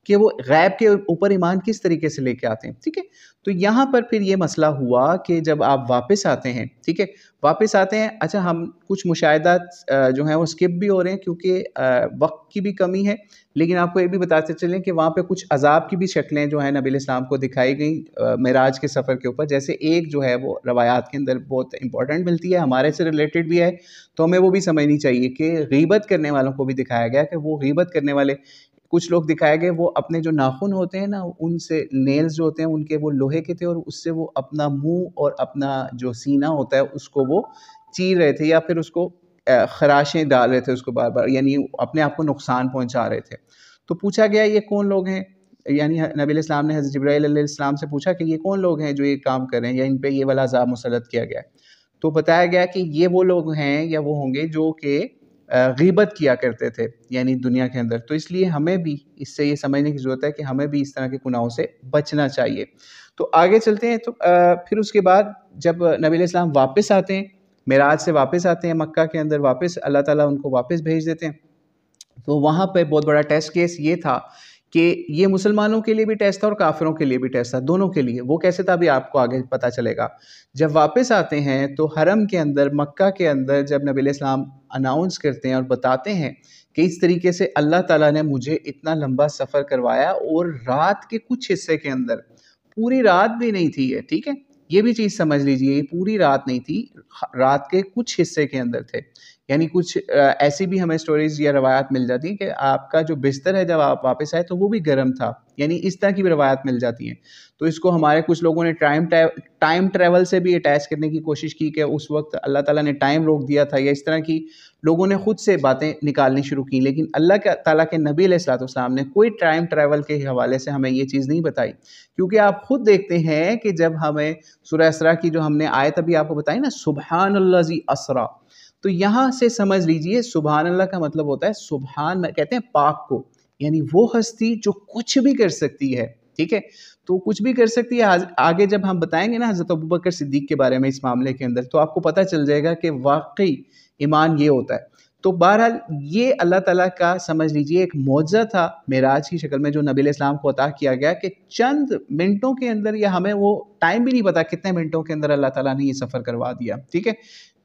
کہ وہ غیب کے اوپر ایمان کس طریقے سے لے کے آتے ہیں، ٹھیک ہے. تو یہاں پر پھر یہ مسئلہ ہوا کہ جب آپ واپس آتے ہیں، ٹھیک ہے، واپس آتے ہیں، اچھا ہم کچھ مشاہدات جو ہیں وہ سکپ بھی ہو رہے ہیں کیونکہ وقت کی بھی کمی ہے، لیکن آپ کو یہ بھی بتاتے چلیں کہ وہاں پہ کچھ عذاب کی بھی شکلیں جو ہیں نبی علیہ السلام کو دکھائی گئیں معراج کے سفر کے اوپر. جیسے ایک جو ہے وہ روایات کے اندر بہت امپورٹنٹ ملتی ہے، ہمارے سے ریلیٹڈ بھی ہے تو ہمیں وہ بھی سمجھنی چاہیے کہ غیبت کرنے والوں کو بھی دکھایا گیا کہ وہ غیبت کرنے والے کچھ لوگ دکھائے گئے وہ اپنے جو ناخن ہوتے ہیں نا ان سے نیلز جو ہوتے ہیں ان کے وہ لوہے کے تھے اور اس سے وہ اپنا منہ اور اپنا جو سینہ ہوتا ہے اس کو وہ چیر رہے تھے یا پھر اس کو خراشیں ڈال رہے تھے اس کو بار بار، یعنی اپنے آپ کو نقصان پہنچا رہے تھے. تو پوچھا گیا یہ کون لوگ ہیں، یعنی نبی علیہ السلام نے حضرت جبرائیل علیہ السلام سے پوچھا کہ یہ کون لوگ ہیں جو یہ کام کر رہے ہیں یا ان پہ یہ والا عذاب مسلط کیا گیا ہے. تو بتایا گیا کہ یہ وہ لوگ ہیں یا وہ ہوں گے جو کہ غیبت کیا کرتے تھے یعنی دنیا کے اندر. تو اس لیے ہمیں بھی اس سے یہ سمجھنے کی ضرورت ہے کہ ہمیں بھی اس طرح کے گناہوں سے بچنا چاہیے. تو آگے چلتے ہیں. تو پھر اس کے بعد جب نبی علیہ السلام واپس آتے ہیں معراج سے واپس آتے ہیں مکہ کے اندر، واپس اللہ تعالیٰ ان کو واپس بھیج دیتے ہیں. تو وہاں پہ بہت بڑا ٹیسٹ کیس یہ تھا کہ یہ مسلمانوں کے لیے بھی ٹیسٹ تھا اور کافروں کے لیے بھی ٹیسٹ تھا، دونوں کے لیے. وہ کیسے تھا بھی آپ کو آگے پتہ چلے گا. جب واپس آتے ہیں تو حرم کے اندر مکہ کے اندر جب نبی علیہ السلام اناؤنس کرتے ہیں اور بتاتے ہیں کہ اس طریقے سے اللہ تعالیٰ نے مجھے اتنا لمبا سفر کروایا اور رات کے کچھ حصے کے اندر، پوری رات بھی نہیں تھی یہ، ٹھیک ہے، یہ بھی چیز سمجھ لیجئے، یہ پوری رات نہیں تھی، رات کے کچھ حصے کے اندر تھے. یعنی کچھ ایسی بھی ہمیں سٹوریز یا روایات مل جاتی ہیں کہ آپ کا جو بستر ہے جب آپ واپس آئے تو وہ بھی گرم تھا، یعنی اس طرح کی بھی روایات مل جاتی ہیں. تو اس کو ہمارے کچھ لوگوں نے ٹائم ٹریول سے بھی اٹیچ کرنے کی کوشش کی کہ اس وقت اللہ تعالیٰ نے ٹائم روک دیا تھا، یا اس طرح کی لوگوں نے خود سے باتیں نکالنی شروع کی. لیکن اللہ تعالیٰ کے نبی علیہ الصلوۃ والسلام نے کوئی ٹائم ٹریول کے حوالے سے ہمیں یہ چیز نہیں بتائی، کیونکہ آپ خود دیکھتے ہیں کہ جب ہمیں سورہ اسراء کی جو ہم نے آیت ابھی آپ کو بتائی نا، سبحان الذی اسریٰ، تو یہاں سے سمجھ لیجئے سبحان اللہ کا مطلب ہوتا ہے سبحان، کہتے ہیں پاک کو، یعنی وہ ہستی جو کچھ بھی کر سکتی ہے، ٹھیک ہے. تو کچھ بھی کر سکتی ہے. آگے جب ہم بتائیں گے نا حضرت ابوبکر صدیق کے بارے میں اس معاملے کے اندر، تو آپ کو پتہ چل جائے گا کہ واقعی ایمان یہ ہوتا ہے. تو بہرحال یہ اللہ تعالیٰ کا سمجھ لیجئے ایک معجزہ تھا معراج کی شکل میں جو نبی علیہ السلام کو عطا کیا گیا کہ چند منٹوں کے اندر، یا ہمیں وہ ٹائم بھی نہیں پتا کتنے منٹوں کے اندر اللہ تعالیٰ نے یہ سفر کروا دیا، ٹھیک ہے.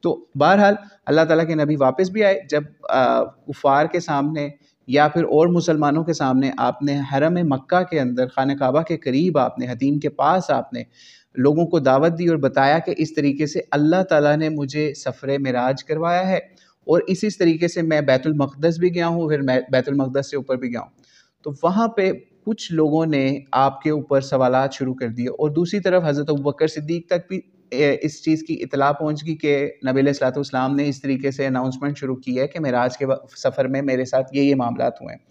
تو بہرحال اللہ تعالیٰ کے نبی واپس بھی آئے. جب کفار کے سامنے یا پھر اور مسلمانوں کے سامنے آپ نے حرم مکہ کے اندر خانہ کعبہ کے قریب آپ نے حتیم کے پاس آپ نے لوگوں کو دعوت دی اور بتایا کہ اس طریقے سے اللہ تعالیٰ نے مجھے سفر معراج کروایا ہے، اور اسی طریقے سے میں بیت المقدس بھی گیا ہوں، پھر میں بیت المقدس سے اوپر بھی گیا ہوں، تو وہاں پہ کچھ لوگوں نے آپ کے اوپر سوالات شروع کر دیے، اور دوسری طرف حضرت ابوبکر صدیق تک بھی اس چیز کی اطلاع پہنچ گئی کہ نبی علیہ الصلوۃ والسلام نے اس طریقے سے اناؤنسمنٹ شروع کی ہے کہ معراج کے سفر میں میرے ساتھ یہ معاملات ہوئے ہیں۔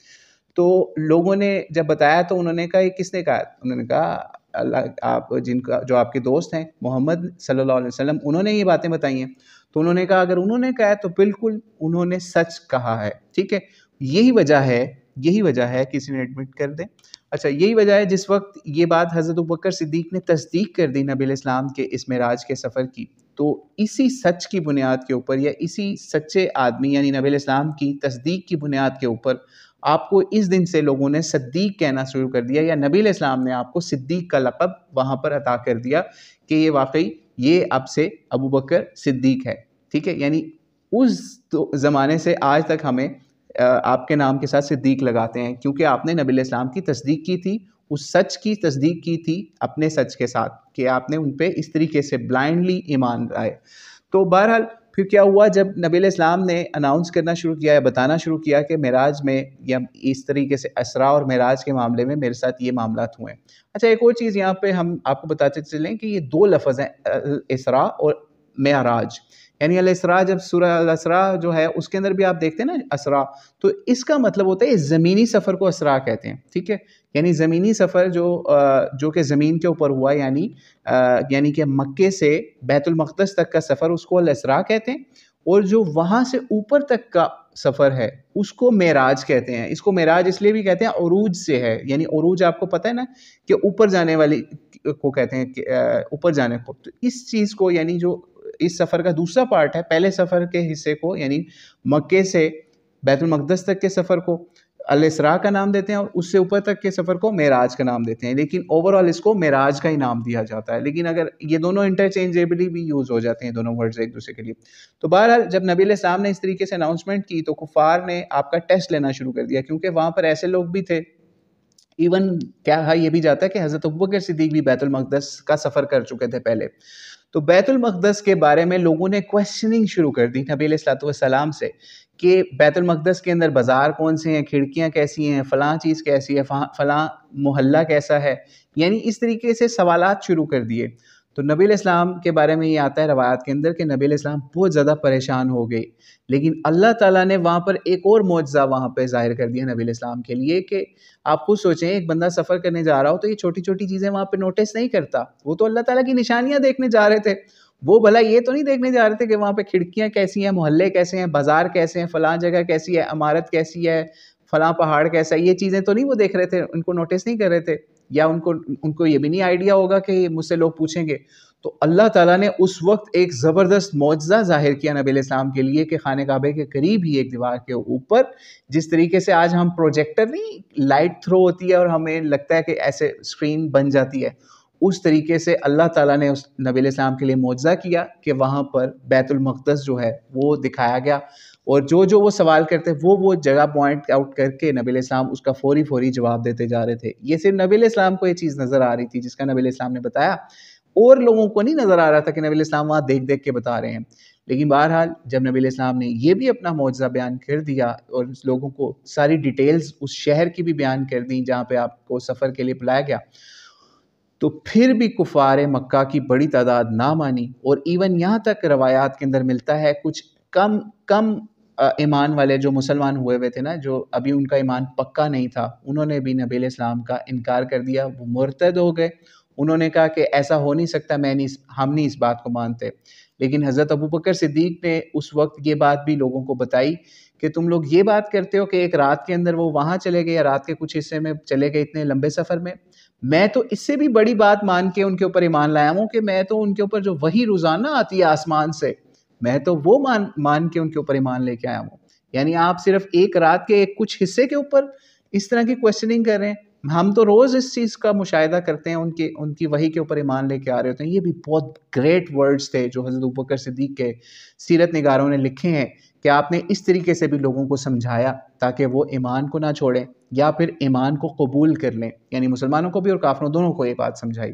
تو لوگوں نے جب بتایا تو انہوں نے کہا یہ کس نے کہا؟ انہوں نے کہا اللہ، آپ جن کا جو آپ کے دوست ہیں محمد صلی اللہ علیہ وسلم، انہوں نے یہ باتیں بتائی ہیں۔ تو انہوں نے کہا اگر انہوں نے کہا ہے تو بالکل انہوں نے سچ کہا ہے، ٹھیک ہے۔ یہی وجہ ہے کسی نے ایڈمٹ کر دیں، اچھا یہی وجہ ہے جس وقت یہ بات حضرت ابوبکر صدیق نے تصدیق کر دی نبی علیہ السلام کے اس معراج کے سفر کی، تو اسی سچ کی بنیاد کے اوپر یا اسی سچے آدمی یعنی نبی علیہ السلام کی تصدیق کی بنیاد کے اوپر آپ کو اس دن سے لوگوں نے صدیق کہنا شروع کر دیا، یا نبی علیہ السلام نے آپ کو صدیق کا لقب وہاں پر عطا کر دیا کہ یہ واقعی یہ اب سے ابوبکر صدیق ہے، ٹھیک ہے۔ یعنی اس زمانے سے آج تک ہمیں آپ کے نام کے ساتھ صدیق لگاتے ہیں، کیونکہ آپ نے نبی علیہ السلام کی تصدیق کی تھی، اس سچ کی تصدیق کی تھی اپنے سچ کے ساتھ کہ آپ نے ان پہ اس طریقے سے بلائنڈلی ایمان لائے۔ تو بہرحال پھر کیا ہوا، جب نبی علیہ السلام نے اناؤنس کرنا شروع کیا یا بتانا شروع کیا کہ معراج میں یا اس طریقے سے اسرا اور معراج کے معاملے میں میرے ساتھ یہ معاملات ہوئے ہیں۔ اچھا ایک اور چیز یہاں پہ ہم آپ کو بتاتے چلیں کہ یہ دو لفظ ہیں اسرا اور معراج، یعنی الاسراء، جب سورہ الاسراء جو ہے اس کے اندر بھی آپ دیکھتے ہیں نا اسراء، تو اس کا مطلب ہوتا ہے زمینی سفر کو اسراء کہتے ہیں، ٹھیک ہے۔ یعنی زمینی سفر جو کہ زمین کے اوپر ہوا، یعنی کہ مکے سے بیت المقدس تک کا سفر اس کو الاسراء کہتے ہیں، اور جو وہاں سے اوپر تک کا سفر ہے اس کو معراج کہتے ہیں۔ اس کو معراج اس لیے بھی کہتے ہیں عروج سے ہے، یعنی عروج آپ کو پتہ ہے نا کہ اوپر جانے والی کو کہتے ہیں کہ اوپر جانے کو، تو اس چیز کو یعنی جو اس سفر کا دوسرا پارٹ ہے، پہلے سفر کے حصے کو یعنی مکے سے بیت المقدس تک کے سفر کو الاسراء کا نام دیتے ہیں، اور اس سے اوپر تک کے سفر کو معراج کا نام دیتے ہیں، لیکن اوورآل اس کو معراج کا ہی نام دیا جاتا ہے، لیکن اگر یہ دونوں انٹرچینجیبلی بھی یوز ہو جاتے ہیں دونوں ورڈز ایک دوسرے کے لیے۔ تو بہرحال جب نبی علیہ السلام نے اس طریقے سے اناؤنسمنٹ کی تو کفار نے آپ کا ٹیسٹ لینا شروع کر دیا، کیونکہ وہاں پر ایسے لوگ بھی تھے، ایون کیا یہ بھی جاتا ہے کہ حضرت ابوبکر صدیق بھی بیت المقدس کا سفر کر چکے تھے پہلے، تو بیت المقدس کے بارے میں لوگوں نے کویسچننگ شروع کر دی نبی علیہ الصلوۃ والسلام سے کہ بیت المقدس کے اندر بازار کون سے ہیں، کھڑکیاں کیسی ہیں، فلاں چیز کیسی ہے، فلاں محلہ کیسا ہے، یعنی اس طریقے سے سوالات شروع کر دیے۔ تو نبی علیہ السلام کے بارے میں یہ آتا ہے روایات کے اندر کہ نبی علیہ السلام بہت زیادہ پریشان ہو گئے، لیکن اللہ تعالیٰ نے وہاں پر ایک اور معجزہ وہاں پہ ظاہر کر دیا نبی علیہ السلام کے لیے کہ آپ خود سوچیں ایک بندہ سفر کرنے جا رہا ہو تو یہ چھوٹی چھوٹی چیزیں وہاں پہ نوٹس نہیں کرتا، وہ تو اللہ تعالیٰ کی نشانیاں دیکھنے جا رہے تھے، وہ بھلا یہ تو نہیں دیکھنے جا رہے تھے کہ وہاں پہ کھڑکیاں کیسی ہیں، محلے کیسے ہیں، بازار کیسے ہیں، فلاں جگہ کیسی ہے، عمارت کیسی ہے، فلاں پہاڑ کیسا ہے، یہ چیزیں تو نہیں وہ دیکھ رہے تھے، ان کو نوٹس نہیں کر رہے تھے، یا ان کو یہ بھی نہیں آئیڈیا ہوگا کہ مجھ سے لوگ پوچھیں گے۔ تو اللہ تعالیٰ نے اس وقت ایک زبردست معجزہ ظاہر کیا نبی علیہ السلام کے لیے کہ خانہ کعبے کے قریب ہی ایک دیوار کے اوپر، جس طریقے سے آج ہم پروجیکٹر نہیں لائٹ تھرو ہوتی ہے اور ہمیں لگتا ہے کہ ایسے اسکرین بن جاتی ہے، اس طریقے سے اللہ تعالیٰ نے اس نبی علیہ السلام کے لیے معجزہ کیا کہ وہاں پر بیت المقدس جو ہے وہ دکھایا گیا، اور جو وہ سوال کرتے وہ جگہ پوائنٹ آؤٹ کر کے نبی علیہ السلام اس کا فوری جواب دیتے جا رہے تھے۔ یہ صرف نبی علیہ السلام کو یہ چیز نظر آ رہی تھی جس کا نبی علیہ السلام نے بتایا، اور لوگوں کو نہیں نظر آ رہا تھا کہ نبی علیہ السلام وہاں دیکھ کے بتا رہے ہیں۔ لیکن بہرحال جب نبی علیہ السلام نے یہ بھی اپنا معجزہ بیان کر دیا اور لوگوں کو ساری ڈیٹیلز اس شہر کی بھی بیان کر دی جہاں پہ آپ کو سفر کے لیے بلایا گیا، تو پھر بھی کفار مکہ کی بڑی تعداد نہ مانی، اور ایون یہاں تک روایات کے اندر ملتا ہے کچھ کم ایمان والے جو مسلمان ہوئے تھے نا، جو ابھی ان کا ایمان پکا نہیں تھا، انہوں نے بھی نبی علیہ السلام کا انکار کر دیا، وہ مرتد ہو گئے، انہوں نے کہا کہ ایسا ہو نہیں سکتا، ہم نہیں اس بات کو مانتے۔ لیکن حضرت ابوبکر صدیق نے اس وقت یہ بات بھی لوگوں کو بتائی کہ تم لوگ یہ بات کرتے ہو کہ ایک رات کے اندر وہ وہاں چلے گئے یا رات کے کچھ حصے میں چلے گئے اتنے لمبے سفر میں تو اس سے بھی بڑی بات مان کے ان کے اوپر ایمان لایا ہوں کہ میں تو ان کے اوپر جو وحی روزانہ آتی ہے آسمان سے، میں تو وہ مان کے ان کے اوپر ایمان لے کے آیا ہوں۔ یعنی آپ صرف ایک رات کے ایک کچھ حصے کے اوپر اس طرح کی کویسچننگ کر رہے ہیں، ہم تو روز اس چیز کا مشاہدہ کرتے ہیں، ان کی وحی کے اوپر ایمان لے کے آ رہے ہوتے ہیں۔ یہ بھی بہت گریٹ ورڈز تھے جو حضرت ابوبکر صدیق کے سیرت نگاروں نے لکھے ہیں کہ آپ نے اس طریقے سے بھی لوگوں کو سمجھایا تاکہ وہ ایمان کو نہ چھوڑیں یا پھر ایمان کو قبول کر لیں، یعنی مسلمانوں کو بھی اور کافروں دونوں کو یہ بات سمجھائی۔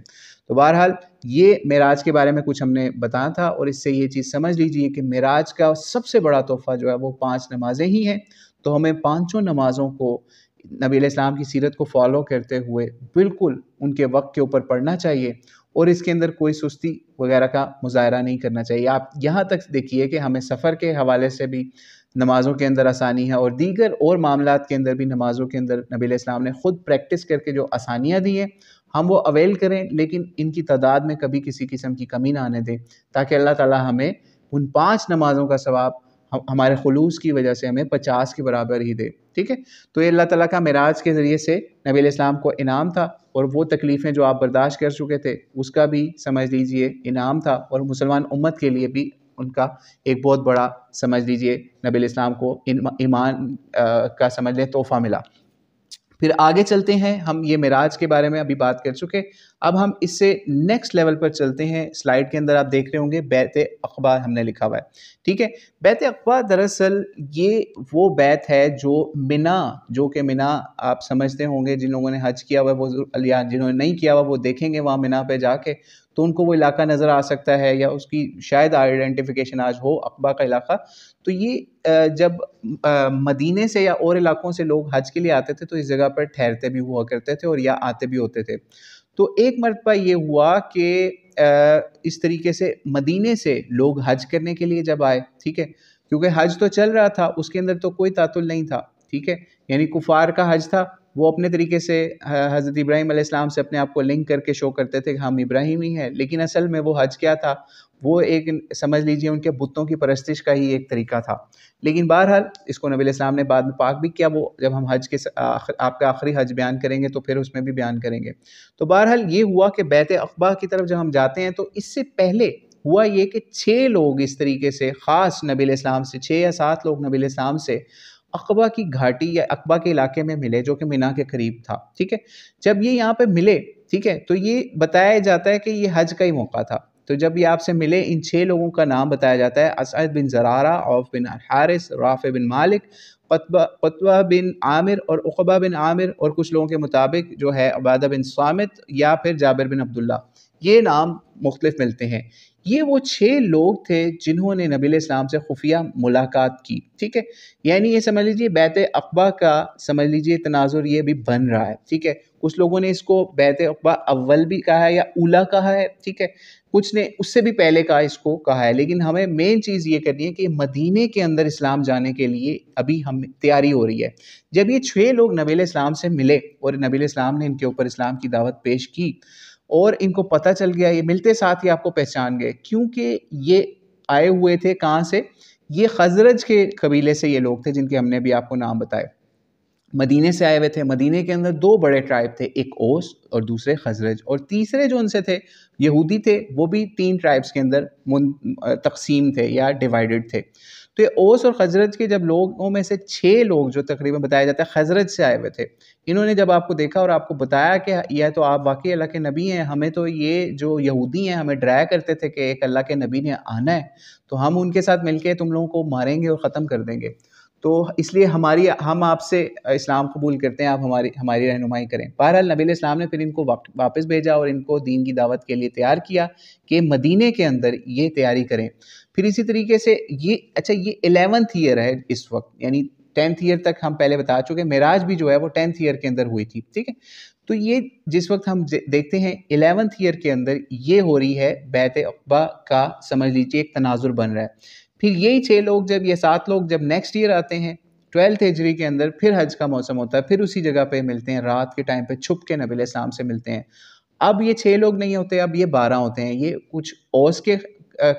تو بہرحال یہ معراج کے بارے میں کچھ ہم نے بتایا تھا، اور اس سے یہ چیز سمجھ لیجئے کہ معراج کا سب سے بڑا تحفہ جو ہے وہ 5 نمازیں ہی ہیں۔ تو ہمیں 5 نمازوں کو نبی علیہ السلام کی سیرت کو فالو کرتے ہوئے بالکل ان کے وقت کے اوپر پڑھنا چاہیے، اور اس کے اندر کوئی سستی وغیرہ کا مظاہرہ نہیں کرنا چاہیے۔ آپ یہاں تک دیکھیے کہ ہمیں سفر کے حوالے سے بھی نمازوں کے اندر آسانی ہے، اور دیگر اور معاملات کے اندر بھی نمازوں کے اندر نبی علیہ السلام نے خود پریکٹس کر کے جو آسانیاں دی ہیں ہم وہ اویل کریں، لیکن ان کی تعداد میں کبھی کسی قسم کی کمی نہ آنے دیں، تاکہ اللہ تعالی ہمیں ان 5 نمازوں کا ثواب ہمارے خلوص کی وجہ سے ہمیں 50 کے برابر ہی دے، ٹھیک ہے۔ تو یہ اللہ تعالیٰ کا معراج کے ذریعے سے نبی علیہ السلام کو انعام تھا، اور وہ تکلیفیں جو آپ برداشت کر چکے تھے اس کا بھی سمجھ لیجئے انعام تھا، اور مسلمان امت کے لیے بھی ان کا ایک بہت بڑا سمجھ لیجئے نبی علیہ السلام کو ایمان کا سمجھ لیں تحفہ ملا۔ پھر آگے چلتے ہیں، ہم یہ معراج کے بارے میں ابھی بات کر چکے، اب ہم اس سے نیکسٹ لیول پر چلتے ہیں۔ سلائیڈ کے اندر آپ دیکھ رہے ہوں گے بیعت عقبہ ہم نے لکھا ہوا ہے، ٹھیک ہے۔ بیعت عقبہ دراصل یہ وہ بیعت ہے جو منا، جو کہ منا آپ سمجھتے ہوں گے، جن لوگوں نے حج کیا ہوا ہے وہ، یا جنہوں نے نہیں کیا ہوا وہ دیکھیں گے وہاں منا پہ جا کے تو ان کو وہ علاقہ نظر آ سکتا ہے، یا اس کی شاید آئیڈینٹیفیکیشن آج ہو، عقبہ کا علاقہ۔ تو یہ جب مدینے سے یا اور علاقوں سے لوگ حج کے لیے آتے تھے تو اس جگہ پر ٹھہرتے بھی ہوا کرتے تھے اور یا آتے بھی ہوتے تھے۔ تو ایک مرتبہ یہ ہوا کہ اس طریقے سے مدینے سے لوگ حج کرنے کے لیے جب آئے، ٹھیک ہے، کیونکہ حج تو چل رہا تھا، اس کے اندر تو کوئی تعطل نہیں تھا، ٹھیک ہے، یعنی کفار کا حج تھا، وہ اپنے طریقے سے حضرت ابراہیم علیہ السلام سے اپنے آپ کو لنک کر کے شو کرتے تھے کہ ہم ابراہیمی ہیں، لیکن اصل میں وہ حج کیا تھا، وہ ایک سمجھ لیجئے ان کے بتوں کی پرستش کا ہی ایک طریقہ تھا۔ لیکن بہرحال اس کو نبی علیہ السلام نے بعد میں پاک بھی کیا، وہ جب ہم حج کے آپ کا آخری حج بیان کریں گے تو پھر اس میں بھی بیان کریں گے۔ تو بہرحال یہ ہوا کہ بیعت عقبہ کی طرف جب ہم جاتے ہیں تو اس سے پہلے ہوا یہ کہ 6 لوگ اس طریقے سے خاص نبی علیہ السلام سے، 6 یا 7 لوگ نبی علیہ السلام سے عقبہ کی گھاٹی یا عقبہ کے علاقے میں ملے، جو کہ منا کے قریب تھا، ٹھیک ہے۔ جب یہ یہاں پہ ملے، ٹھیک ہے، تو یہ بتایا جاتا ہے کہ یہ حج کا ہی موقع تھا۔ تو جب یہ آپ سے ملے، ان 6 لوگوں کا نام بتایا جاتا ہے: اسعد بن زرارہ، عوف بن الحارث، رافع بن مالک، قتبہ بن عامر اور عقبہ بن عامر، اور کچھ لوگوں کے مطابق جو ہے عبادہ بن صامت یا پھر جابر بن عبداللہ، یہ نام مختلف ملتے ہیں۔ یہ وہ 6 لوگ تھے جنہوں نے نبی علیہ السلام سے خفیہ ملاقات کی، ٹھیک ہے، یعنی یہ سمجھ لیجیے بیعت عقبہ کا سمجھ لیجیے تناظر یہ بھی بن رہا ہے، ٹھیک ہے۔ کچھ لوگوں نے اس کو بیعت عقبہ اول بھی کہا ہے یا اولا کہا ہے، ٹھیک ہے، کچھ نے اس سے بھی پہلے کا اس کو کہا ہے، لیکن ہمیں مین چیز یہ کرنی ہے کہ مدینے کے اندر اسلام جانے کے لیے ابھی ہم تیاری ہو رہی ہے۔ جب یہ 6 لوگ نبی علیہ السلام سے ملے اور نبی علیہ السلام نے ان کے اوپر اسلام کی دعوت پیش کی، اور ان کو پتہ چل گیا، یہ ملتے ساتھ ہی آپ کو پہچان گئے، کیونکہ یہ آئے ہوئے تھے کہاں سے؟ یہ خزرج کے قبیلے سے یہ لوگ تھے جن کے ہم نے بھی آپ کو نام بتائے، مدینے سے آئے ہوئے تھے۔ مدینے کے اندر 2 بڑے ٹرائب تھے، ایک اوس اور دوسرے خزرج، اور تیسرے جو ان سے تھے یہودی تھے، وہ بھی 3 ٹرائبس کے اندر تقسیم تھے یا ڈیوائیڈڈ تھے۔ تو یہ اوس اور خزرج کے جب لوگوں میں سے 6 لوگ جو تقریباً بتایا جاتا ہے خزرج سے آئے ہوئے تھے، انہوں نے جب آپ کو دیکھا اور آپ کو بتایا کہ یہ تو آپ واقعی اللہ کے نبی ہیں، ہمیں تو یہ جو یہودی ہیں ہمیں ڈرایا کرتے تھے کہ ایک اللہ کے نبی نے آنا ہے، تو ہم ان کے ساتھ مل کے تم لوگوں کو ماریں گے اور ختم کر دیں گے، تو اس لیے ہم آپ سے اسلام قبول کرتے ہیں، آپ ہماری رہنمائی کریں۔ بہرحال نبی علیہ السلام نے پھر ان کو واپس بھیجا اور ان کو دین کی دعوت کے لیے تیار کیا کہ مدینے کے اندر یہ تیاری کریں۔ پھر اسی طریقے سے یہ 11th ایئر ہے اس وقت، یعنی 10th ایئر تک ہم پہلے بتا چکے، معراج بھی جو ہے وہ 10th ایئر کے اندر ہوئی تھی، ٹھیک ہے۔ تو یہ جس وقت ہم دیکھتے ہیں 11th ایئر کے اندر یہ ہو رہی ہے بیعت عقبہ کا سمجھ لیجیے ایک تناظر بن رہا ہے۔ پھر یہی 6 لوگ جب یہ 7 لوگ جب نیکسٹ ایئر آتے ہیں 12th ہجری کے اندر، پھر حج کا موسم ہوتا ہے، پھر اسی جگہ پہ ملتے ہیں، رات کے ٹائم پہ چھپ کے نبی علیہ السلام سے ملتے ہیں۔ اب یہ 6 لوگ نہیں ہوتے، اب یہ 12 ہوتے ہیں، یہ کچھ اوس کے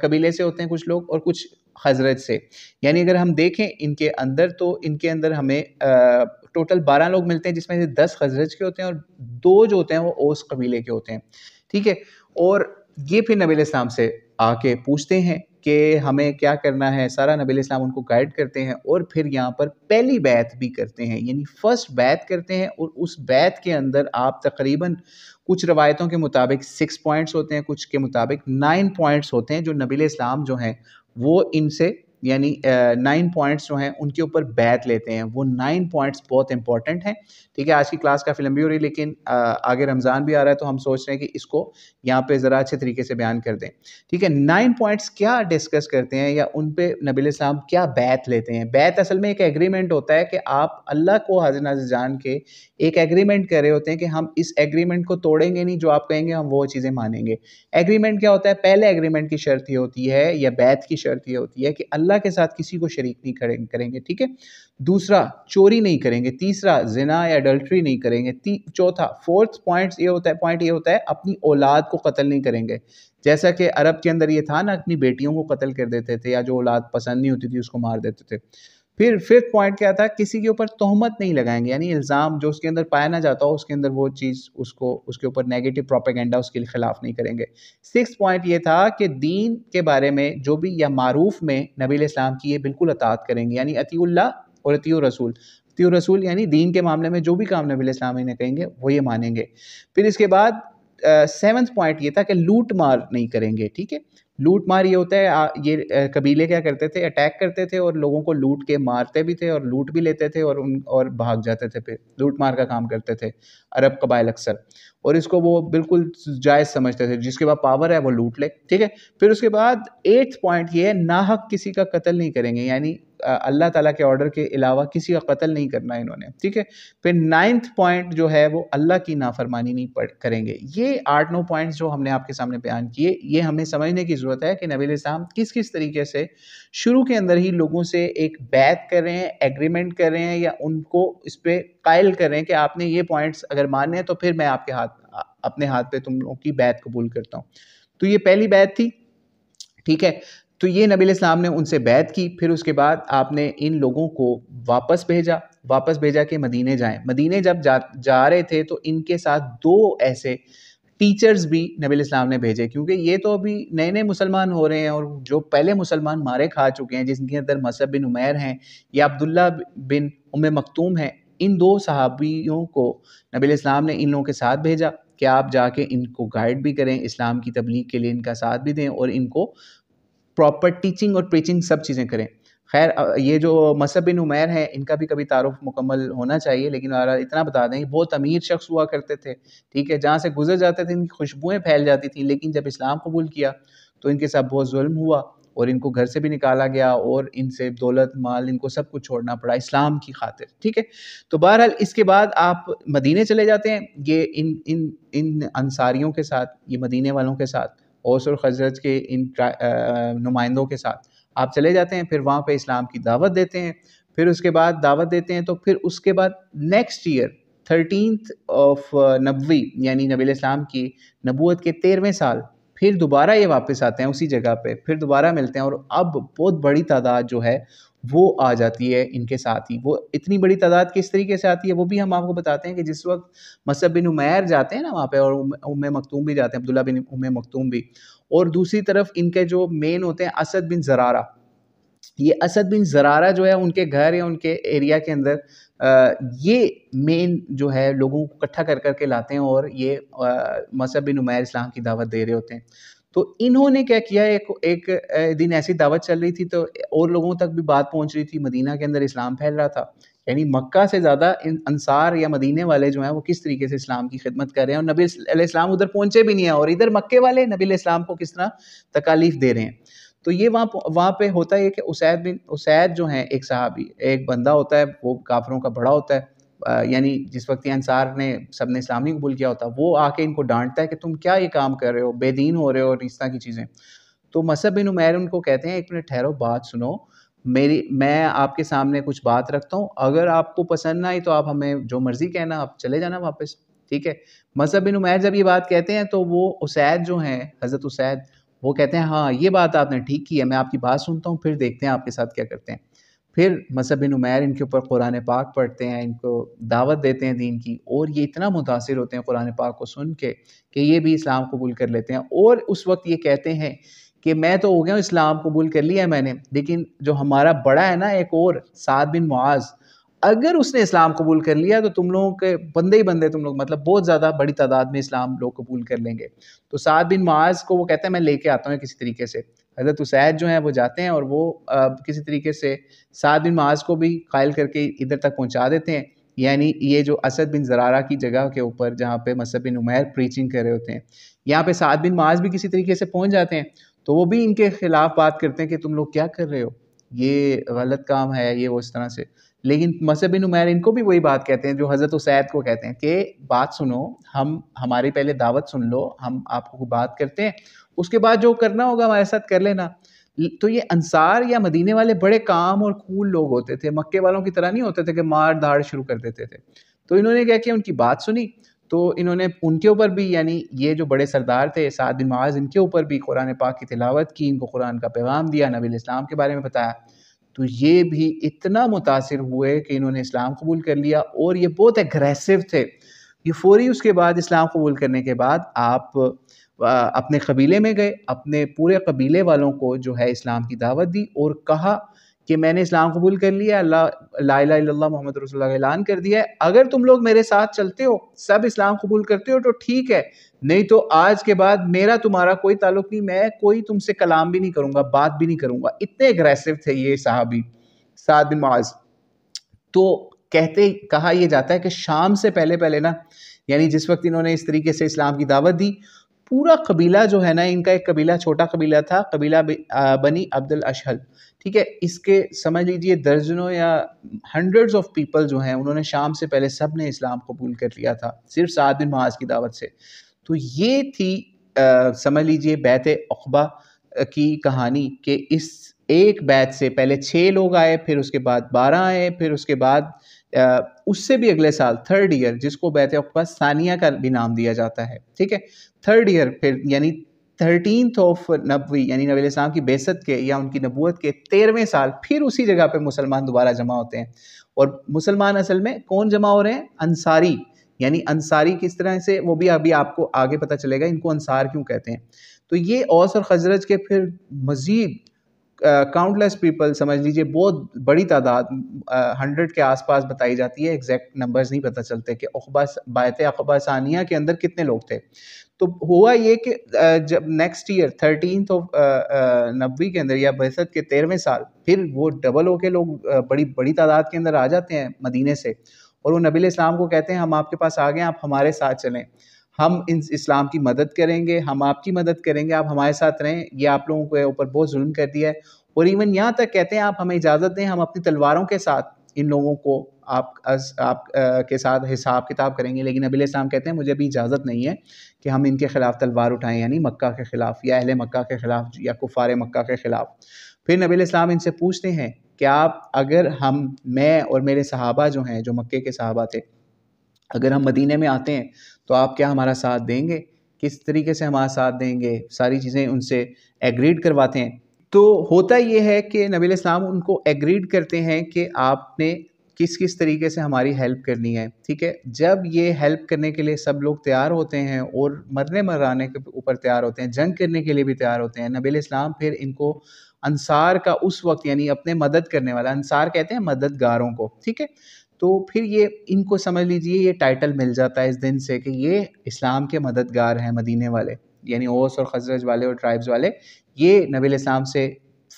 قبیلے سے ہوتے ہیں کچھ لوگ اور کچھ خزرج سے، یعنی اگر ہم دیکھیں ان کے اندر تو ان کے اندر ہمیں ٹوٹل 12 لوگ ملتے ہیں، جس میں سے 10 خزرج کے ہوتے ہیں اور 2 جو ہوتے ہیں وہ اوس قبیلے کے ہوتے ہیں، ٹھیک ہے۔ اور یہ پھر نبی علیہ السلام سے آ کے پوچھتے ہیں کہ ہمیں کیا کرنا ہے، سارا نبی علیہ السلام ان کو گائیڈ کرتے ہیں، اور پھر یہاں پر پہلی بیعت بھی کرتے ہیں، یعنی فرسٹ بیعت کرتے ہیں، اور اس بیعت کے اندر آپ تقریباً کچھ روایتوں کے مطابق 6 پوائنٹس ہوتے ہیں، کچھ کے مطابق 9 پوائنٹس ہوتے ہیں جو نبی علیہ السلام جو ہیں وہ ان سے یعنی 9 پوائنٹس جو ہیں ان کے اوپر بیعت لیتے ہیں. وہ 9 پوائنٹس بہت امپورٹنٹ ہیں. ٹھیک ہے، آج کی کلاس کافی لمبی ہو رہی ہے، لیکن آگے رمضان بھی آ رہا ہے تو ہم سوچ رہے ہیں کہ اس کو یہاں پہ ذرا اچھے طریقے سے بیان کر دیں. ٹھیک ہے، 9 پوائنٹس کیا ڈسکس کرتے ہیں یا ان پہ نبی علیہ السلام کیا بیعت لیتے ہیں. بیعت اصل میں ایک ایگریمنٹ ہوتا ہے کہ آپ اللہ کو حاضر ناظر جان کے ایک ایگریمنٹ کر رہے ہوتے ہیں کہ ہم اس ایگریمنٹ کو توڑیں گے نہیں، جو آپ کہیں گے ہم وہ چیزیں مانیں گے. ایگریمنٹ کیا ہوتا ہے؟ پہلے ایگریمنٹ کی شرط یہ ہوتی ہے یا بیعت کی شرط یہ ہوتی ہے کہ اللہ کے ساتھ کسی کو شریک نہیں کریں گے. ٹھیک ہے، دوسرا چوری نہیں کریں گے، تیسرا زنا یا اڈلٹری نہیں کریں گے، چوتھا فورتھ پوائنٹ یہ ہوتا ہے اپنی اولاد کو قتل نہیں کریں گے. جیسا کہ عرب کے اندر یہ تھا نا، اپنی بیٹیوں کو قتل کر دیتے تھے یا جو اولاد پسند نہیں ہوتی تھی اس کو مار دیتے تھے. پھر ففتھ پوائنٹ کیا تھا؟ کسی کے اوپر تہمت نہیں لگائیں گے، یعنی الزام جو اس کے اندر پایا نہ جاتا ہو اس کے اندر وہ چیز اس کے اوپر نیگیٹو پروپیگنڈا اس کے خلاف نہیں کریں گے. سکس پوائنٹ یہ تھا کہ دین کے بارے میں جو بھی یا معروف میں نبی علیہ السلام کی یہ بالکل اطاعت کریں گے، یعنی اطیع اللہ اور اطیع رسول. اطیع رسول یعنی دین کے معاملے میں جو بھی کام نبی علیہ السلام انہیں کہیں گے وہ یہ مانیں گے. پھر اس کے بعد سیونتھ پوائنٹ یہ تھا کہ لوٹ مار نہیں کریں گے. ٹھیک ہے، لوٹ مار یہ ہوتا ہے یہ قبیلے کیا کرتے تھے؟ اٹیک کرتے تھے اور لوگوں کو لوٹ کے مارتے بھی تھے اور لوٹ بھی لیتے تھے اور بھاگ جاتے تھے. پھر لوٹ مار کا کام کرتے تھے عرب قبائل اکثر، اور اس کو وہ بالکل جائز سمجھتے تھے، جس کے بعد پاور ہے وہ لوٹ لے. ٹھیک ہے، پھر اس کے بعد 8 پوائنٹ یہ ہے ناحق کسی کا قتل نہیں کریں گے، یعنی اللہ تعالیٰ کے آرڈر کے علاوہ کسی کا قتل نہیں کرنا انہوں نے. ٹھیک ہے، پھر 9th پوائنٹ جو ہے وہ اللہ کی نافرمانی نہیں کریں گے. یہ 8-9 پوائنٹس جو ہم نے آپ کے سامنے بیان کیے، یہ ہمیں سمجھنے کی ضرورت ہے کہ نبی علیہ السلام کس طریقے سے شروع کے اندر ہی لوگوں سے ایک بیعت کر رہے ہیں، ایگریمنٹ کر رہے ہیں، یا ان کو اس پہ قائل کر رہے ہیں کہ آپ نے یہ پوائنٹس اگر ماننے ہیں تو پھر میں آپ کے اپنے ہاتھ پہ تم لوگوں کی بیعت قبول کرتا ہوں. تو یہ پہلی بیعت تھی. ٹھیک ہے، تو یہ نبی علیہ السلام نے ان سے بیعت کی. پھر اس کے بعد آپ نے ان لوگوں کو واپس بھیجا کہ مدینے جائیں. مدینے جب جا رہے تھے تو ان کے ساتھ 2 ایسے ٹیچرز بھی نبی علیہ السلام نے بھیجے، کیونکہ یہ تو ابھی نئے مسلمان ہو رہے ہیں، اور جو پہلے مسلمان مارے کھا چکے ہیں جن کے اندر مصعب بن عمیر ہیں یا عبداللہ بن ام مکتوم ہیں، ان 2 صحابیوں کو نبی علیہ السلام نے ان لوگوں کے ساتھ بھیجا کہ آپ جا کے ان کو گائیڈ بھی کریں، اسلام کی تبلیغ کے لیے ان کا ساتھ بھی دیں، اور ان کو پراپر ٹیچنگ اور پریچنگ سب چیزیں کریں. خیر یہ جو مصعب بن عمیر ہیں ان کا بھی کبھی تعارف مکمل ہونا چاہیے، لیکن اتنا بتا دیں بہت امیر شخص ہوا کرتے تھے. ٹھیک ہے، جہاں سے گزر جاتے تھے ان کی خوشبوئیں پھیل جاتی تھیں، لیکن جب اسلام قبول کیا تو ان کے ساتھ بہت ظلم ہوا اور ان کو گھر سے بھی نکالا گیا، اور ان سے دولت مال ان کو سب کچھ چھوڑنا پڑا اسلام کی خاطر. ٹھیک ہے، تو بہرحال اس کے بعد آپ مدینے چلے جاتے ہیں یہ ان انصاریوں کے ساتھ، یہ مدینے والوں کے ساتھ، اوس اور خزرج کے ان نمائندوں کے ساتھ آپ چلے جاتے ہیں. پھر وہاں پہ اسلام کی دعوت دیتے ہیں. پھر اس کے بعد دعوت دیتے ہیں تو پھر اس کے بعد نیکسٹ ایئر 13th آف نبوی، یعنی نبی علیہ السلام کی نبوت کے 13ویں سال پھر دوبارہ یہ واپس آتے ہیں اسی جگہ پہ، پھر دوبارہ ملتے ہیں، اور اب بہت بڑی تعداد جو ہے وہ آ جاتی ہے ان کے ساتھ ہی. وہ اتنی بڑی تعداد کس طریقے سے آتی ہے وہ بھی ہم آپ کو بتاتے ہیں کہ جس وقت مصعب بن عمیر جاتے ہیں نا وہاں پہ، اور ام مکتوم بھی جاتے ہیں، عبداللہ بن ام مکتوم بھی، اور دوسری طرف ان کے جو مین ہوتے ہیں اسد بن زرارہ. یہ اسد بن زرارہ جو ہے ان کے گھر یا ان کے ایریا کے اندر یہ مین جو ہے لوگوں کو اکٹھا کر کے لاتے ہیں، اور یہ مصعب بن عمیر اسلام کی دعوت دے رہے ہوتے ہیں. تو انہوں نے کیا کیا، ایک دن ایسی دعوت چل رہی تھی تو اور لوگوں تک بھی بات پہنچ رہی تھی، مدینہ کے اندر اسلام پھیل رہا تھا. یعنی مکہ سے زیادہ انصار یا مدینے والے جو ہیں وہ کس طریقے سے اسلام کی خدمت کر رہے ہیں، اور نبی علیہ السلام ادھر پہنچے بھی نہیں ہیں، اور ادھر مکے والے نبی علیہ السلام کو کس طرح تکالیف دے رہے ہیں. تو یہ وہاں پہ ہوتا ہے کہ اسید جو ہیں ایک صحابی، ایک بندہ ہوتا ہے وہ کافروں کا بڑا ہوتا ہے، یعنی جس وقت یہ انصار نے سب نے اسلام نہیں قبول کیا ہوتا، وہ آ کے ان کو ڈانٹتا ہے کہ تم کیا یہ کام کر رہے ہو، بے دین ہو رہے ہو اور اس طرح کی چیزیں. تو مصعب بن عمیر ان کو کہتے ہیں ایک منٹ ٹھہرو، بات سنو، میں آپ کے سامنے کچھ بات رکھتا ہوں، اگر آپ کو پسند نہ آئی تو آپ ہمیں جو مرضی کہنا، آپ چلے جانا واپس. ٹھیک ہے، مصعب بن عمیر جب یہ بات کہتے ہیں تو وہ اسید جو ہیں، حضرت اسید، وہ کہتے ہیں ہاں یہ بات آپ نے ٹھیک کی ہے، میں آپ کی بات سنتا ہوں، پھر دیکھتے ہیں آپ کے ساتھ کیا کرتے ہیں. پھر مصعب بن عمیر ان کے اوپر قرآن پاک پڑھتے ہیں، ان کو دعوت دیتے ہیں دین کی، اور یہ اتنا متاثر ہوتے ہیں قرآن پاک کو سن کے کہ یہ بھی اسلام قبول کر لیتے ہیں. اور اس وقت یہ کہتے ہیں کہ میں تو ہو گیا ہوں، اسلام قبول کر لیا ہے میں نے، لیکن جو ہمارا بڑا ہے نا ایک اور سعد بن معاذ، اگر اس نے اسلام قبول کر لیا تو تم لوگوں کے بندے ہی بندے، تم لوگ مطلب بہت زیادہ بڑی تعداد میں اسلام لوگ قبول کر لیں گے۔ تو سعد بن معاذ کو وہ کہتے ہیں میں لے کے آتا ہوں کسی طریقے سے۔ حضرت اسید جو ہیں وہ جاتے ہیں اور وہ کسی طریقے سے سعد بن معاذ کو بھی قائل کر کے ادھر تک پہنچا دیتے ہیں، یعنی یہ جو اسد بن زرارہ کی جگہ کے اوپر جہاں پہ مصعب بن عمیر پریچنگ کر رہے ہوتے ہیں، یہاں پہ سعد بن معاذ بھی کسی طریقے سے پہنچ جاتے ہیں، تو وہ بھی ان کے خلاف بات کرتے ہیں کہ تم لوگ کیا کر رہے ہو، یہ غلط کام ہے، یہ وہ اس طرح سے۔ لیکن مصعب بن عمیر ان کو بھی وہی بات کہتے ہیں جو حضرت اسید کو کہتے ہیں کہ بات سنو، ہماری پہلے دعوت سن لو، ہم آپ کو بات کرتے ہیں، اس کے بعد جو کرنا ہوگا ہمارے ساتھ کر لینا۔ تو یہ انصار یا مدینے والے بڑے کام اور کول لوگ ہوتے تھے، مکے والوں کی طرح نہیں ہوتے تھے کہ مار دھاڑ شروع کر دیتے تھے۔ تو انہوں نے کیا کیا، ان کی بات سنی، تو انہوں نے ان کے اوپر بھی، یعنی یہ جو بڑے سردار تھے سعد بن معاذ، ان کے اوپر بھی قرآن پاک کی تلاوت کی، ان کو قرآن کا پیغام دیا، نبی الاسلام کے بارے میں بتایا۔ تو یہ بھی اتنا متاثر ہوئے کہ انہوں نے اسلام قبول کر لیا، اور یہ بہت اگریسو تھے۔ یہ فوری اس کے بعد اسلام قبول کرنے کے بعد آپ اپنے قبیلے میں گئے، اپنے پورے قبیلے والوں کو جو ہے اسلام کی دعوت دی اور کہا کہ میں نے اسلام قبول کر لیا، لا الہ الا اللہ محمد رسول اللہ کا اعلان کر دیا ہے، اگر تم لوگ میرے ساتھ چلتے ہو، سب اسلام قبول کرتے ہو تو ٹھیک ہے، نہیں تو آج کے بعد میرا تمہارا کوئی تعلق نہیں، میں کوئی تم سے کلام بھی نہیں کروں گا، بات بھی نہیں کروں گا۔ اتنے اگریسو تھے یہ صحابی سعد بن معاذ۔ تو کہا یہ جاتا ہے کہ شام سے پہلے نا، یعنی جس وقت انہوں نے اس طریقے سے اسلام کی دعوت دی، پورا قبیلہ جو ہے نا، ان کا ایک قبیلہ چھوٹا قبیلہ تھا، قبیلہ بنی عبد الاشہل، ٹھیک ہے، اس کے سمجھ لیجئے درجنوں یا ہنڈریڈز آف پیپل جو ہیں، انہوں نے شام سے پہلے سب نے اسلام قبول کر لیا تھا صرف سعد بن معاذ کی دعوت سے۔ تو یہ تھی سمجھ لیجئے بیعت عقبہ کی کہانی، کہ اس ایک بیعت سے پہلے 6 لوگ آئے، پھر اس کے بعد 12 آئے، پھر اس کے بعد اس سے بھی اگلے سال 3rd ایئر، جس کو بیعت عقبہ ثانیہ کا بھی نام دیا جاتا ہے، ٹھیک ہے، 3rd ایئر، پھر یعنی 13th آف نبوی، یعنی نبی علیہ السلام کی بعثت کے یا ان کی نبوت کے 13ویں سال پھر اسی جگہ پہ مسلمان دوبارہ جمع ہوتے ہیں۔ اور مسلمان اصل میں کون جمع ہو رہے ہیں؟ انصاری، یعنی انصاری کس طرح سے، وہ بھی ابھی آپ کو آگے پتہ چلے گا ان کو انصار کیوں کہتے ہیں۔ تو یہ اوس اور خزرج کے پھر مزید کاؤنٹلیس پیپل، سمجھ لیجئے بہت بڑی تعداد، 100 کے آس پاس بتائی جاتی ہے، ایگزیکٹ نمبرز نہیں پتہ چلتے کہ بیعت عقبہ ثانیہ کے اندر کتنے لوگ تھے۔ تو ہوا یہ کہ جب نیکسٹ ایئر 13th نبوی کے اندر یا بعثت کے 13ویں سال، پھر وہ ڈبل ہو کے لوگ بڑی تعداد کے اندر آ جاتے ہیں مدینے سے، اور وہ نبی علیہ السلام کو کہتے ہیں ہم آپ کے پاس آ گئے ہیں، آپ ہمارے ساتھ چلیں، ہم اسلام کی مدد کریں گے، ہم آپ کی مدد کریں گے، آپ ہمارے ساتھ رہیں، یہ آپ لوگوں کے اوپر بہت ظلم کر دیا ہے۔ اور ایون یہاں تک کہتے ہیں آپ ہمیں اجازت دیں، ہم اپنی تلواروں کے ساتھ ان لوگوں کو آپ کے ساتھ حساب کتاب کریں گے۔ لیکن نبی علیہ السلام کہتے ہیں مجھے ابھی اجازت نہیں ہے کہ ہم ان کے خلاف تلوار اٹھائیں، یعنی مکہ کے خلاف یا اہل مکہ کے خلاف یا کفار مکہ کے خلاف۔ پھر نبی علیہ السلام ان سے پوچھتے ہیں کہ آپ اگر میں اور میرے صحابہ جو ہیں، جو مکے کے صحابہ تھے، اگر ہم مدینے میں آتے ہیں تو آپ کیا ہمارا ساتھ دیں گے؟ کس طریقے سے ہمارا ساتھ دیں گے؟ ساری چیزیں ان سے ایگریڈ کرواتے ہیں۔ تو ہوتا یہ ہے کہ نبی علیہ السلام ان کو ایگریڈ کرتے ہیں کہ آپ نے کس طریقے سے ہماری ہیلپ کرنی ہے، ٹھیک ہے۔ جب یہ ہیلپ کرنے کے لیے سب لوگ تیار ہوتے ہیں اور مرنے مرانے کے اوپر تیار ہوتے ہیں، جنگ کرنے کے لیے بھی تیار ہوتے ہیں، نبی علیہ السلام پھر ان کو انصار کا اس وقت، یعنی اپنے مدد کرنے والا، انصار کہتے ہیں مددگاروں کو، ٹھیک ہے۔ تو پھر یہ ان کو سمجھ لیجئے یہ ٹائٹل مل جاتا ہے اس دن سے کہ یہ اسلام کے مددگار ہیں، مدینے والے، یعنی اوس اور خزرج والے اور ٹرائبز والے، یہ نبی علیہ السلام سے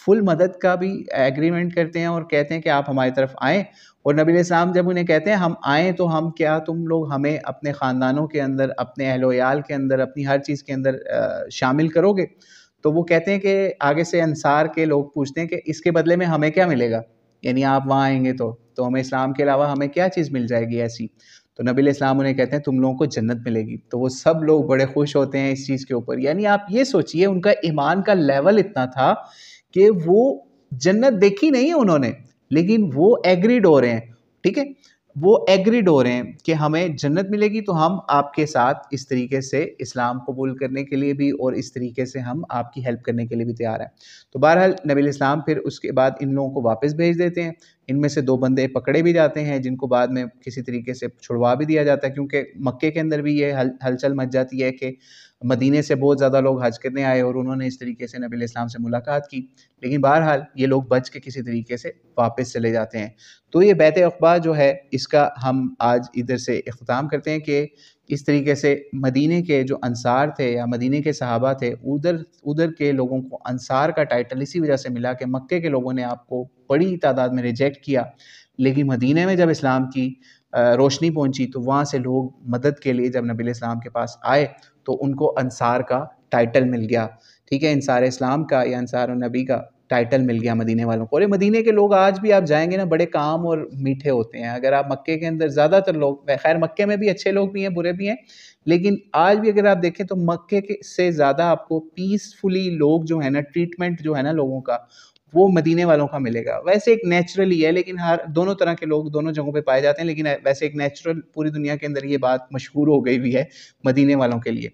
فل مدد کا بھی ایگریمنٹ کرتے ہیں اور کہتے ہیں کہ آپ ہماری طرف آئیں۔ اور نبی علیہ السلام جب انہیں کہتے ہیں ہم آئیں تو ہم کیا، تم لوگ ہمیں اپنے خاندانوں کے اندر، اپنے اہل و عیال کے اندر، اپنی ہر چیز کے اندر شامل کرو گے؟ تو وہ کہتے ہیں کہ آگے سے انصار کے لوگ پوچھتے ہیں کہ اس کے بدلے میں ہمیں کیا ملے گا، یعنی آپ وہاں آئیں گے تو ہمیں اسلام کے علاوہ ہمیں کیا چیز مل جائے گی ایسی؟ تو نبی علیہ السلام انہیں کہتے ہیں تم لوگوں کو جنت ملے گی۔ تو وہ سب لوگ بڑے خوش ہوتے ہیں اس چیز کے اوپر۔ یعنی آپ یہ سوچئے ان کا ایمان کا لیول اتنا تھا کہ وہ جنت دیکھی نہیں ہے انہوں نے، لیکن وہ ایگریڈ ہو رہے ہیں، ٹھیک ہے، وہ ایگریڈ ہو رہے ہیں کہ ہمیں جنت ملے گی، تو ہم آپ کے ساتھ اس طریقے سے اسلام قبول کرنے کے لیے بھی اور اس طریقے سے ہم آپ کی ہیلپ کرنے کے لیے بھی تیار ہیں۔ تو بہرحال نبی علیہ السلام پھر اس کے بعد ان لوگوں کو واپس بھیج دیتے ہیں، ان میں سے 2 بندے پکڑے بھی جاتے ہیں جن کو بعد میں کسی طریقے سے چھڑوا بھی دیا جاتا ہے، کیونکہ مکے کے اندر بھی یہ ہلچل مچ جاتی ہے کہ مدینے سے بہت زیادہ لوگ حج کرنے آئے اور انہوں نے اس طریقے سے نبی علیہ السلام سے ملاقات کی، لیکن بہرحال یہ لوگ بچ کے کسی طریقے سے واپس چلے جاتے ہیں۔ تو یہ بیعت عقبہ جو ہے اس کا ہم آج ادھر سے اختتام کرتے ہیں کہ اس طریقے سے مدینے کے جو انصار تھے یا مدینے کے صحابہ تھے، ادھر کے لوگوں کو انصار کا ٹائٹل اسی وجہ سے ملا کہ مکے کے لوگوں نے آپ کو بڑی تعداد میں ریجیکٹ کیا، لیکن مدینے میں جب اسلام کی روشنی پہنچی تو وہاں سے لوگ مدد کے لیے جب نبی علیہ السلام کے پاس آئے تو ان کو انصار کا ٹائٹل مل گیا، ٹھیک ہے، انصار اسلام کا یا انصار النبی کا ٹائٹل مل گیا مدینے والوں کو۔ اور مدینے کے لوگ آج بھی آپ جائیں گے نا بڑے کام اور میٹھے ہوتے ہیں۔ اگر آپ مکے کے اندر زیادہ تر لوگ، خیر مکے میں بھی اچھے لوگ بھی ہیں برے بھی ہیں، لیکن آج بھی اگر آپ دیکھیں تو مکے سے زیادہ آپ کو پیسفلی لوگ جو ہے نا، ٹریٹمنٹ جو ہے نا لوگوں کا، وہ مدینے والوں کا ملے گا۔ ویسے ایک نیچرلی ہے، لیکن دونوں طرح کے لوگ دونوں جگہوں پہ پائے جاتے ہیں، لیکن ویسے ایک نیچرل پوری دنیا کے اندر یہ بات مشہور ہو گئی بھی ہے مدینے والوں کے لیے۔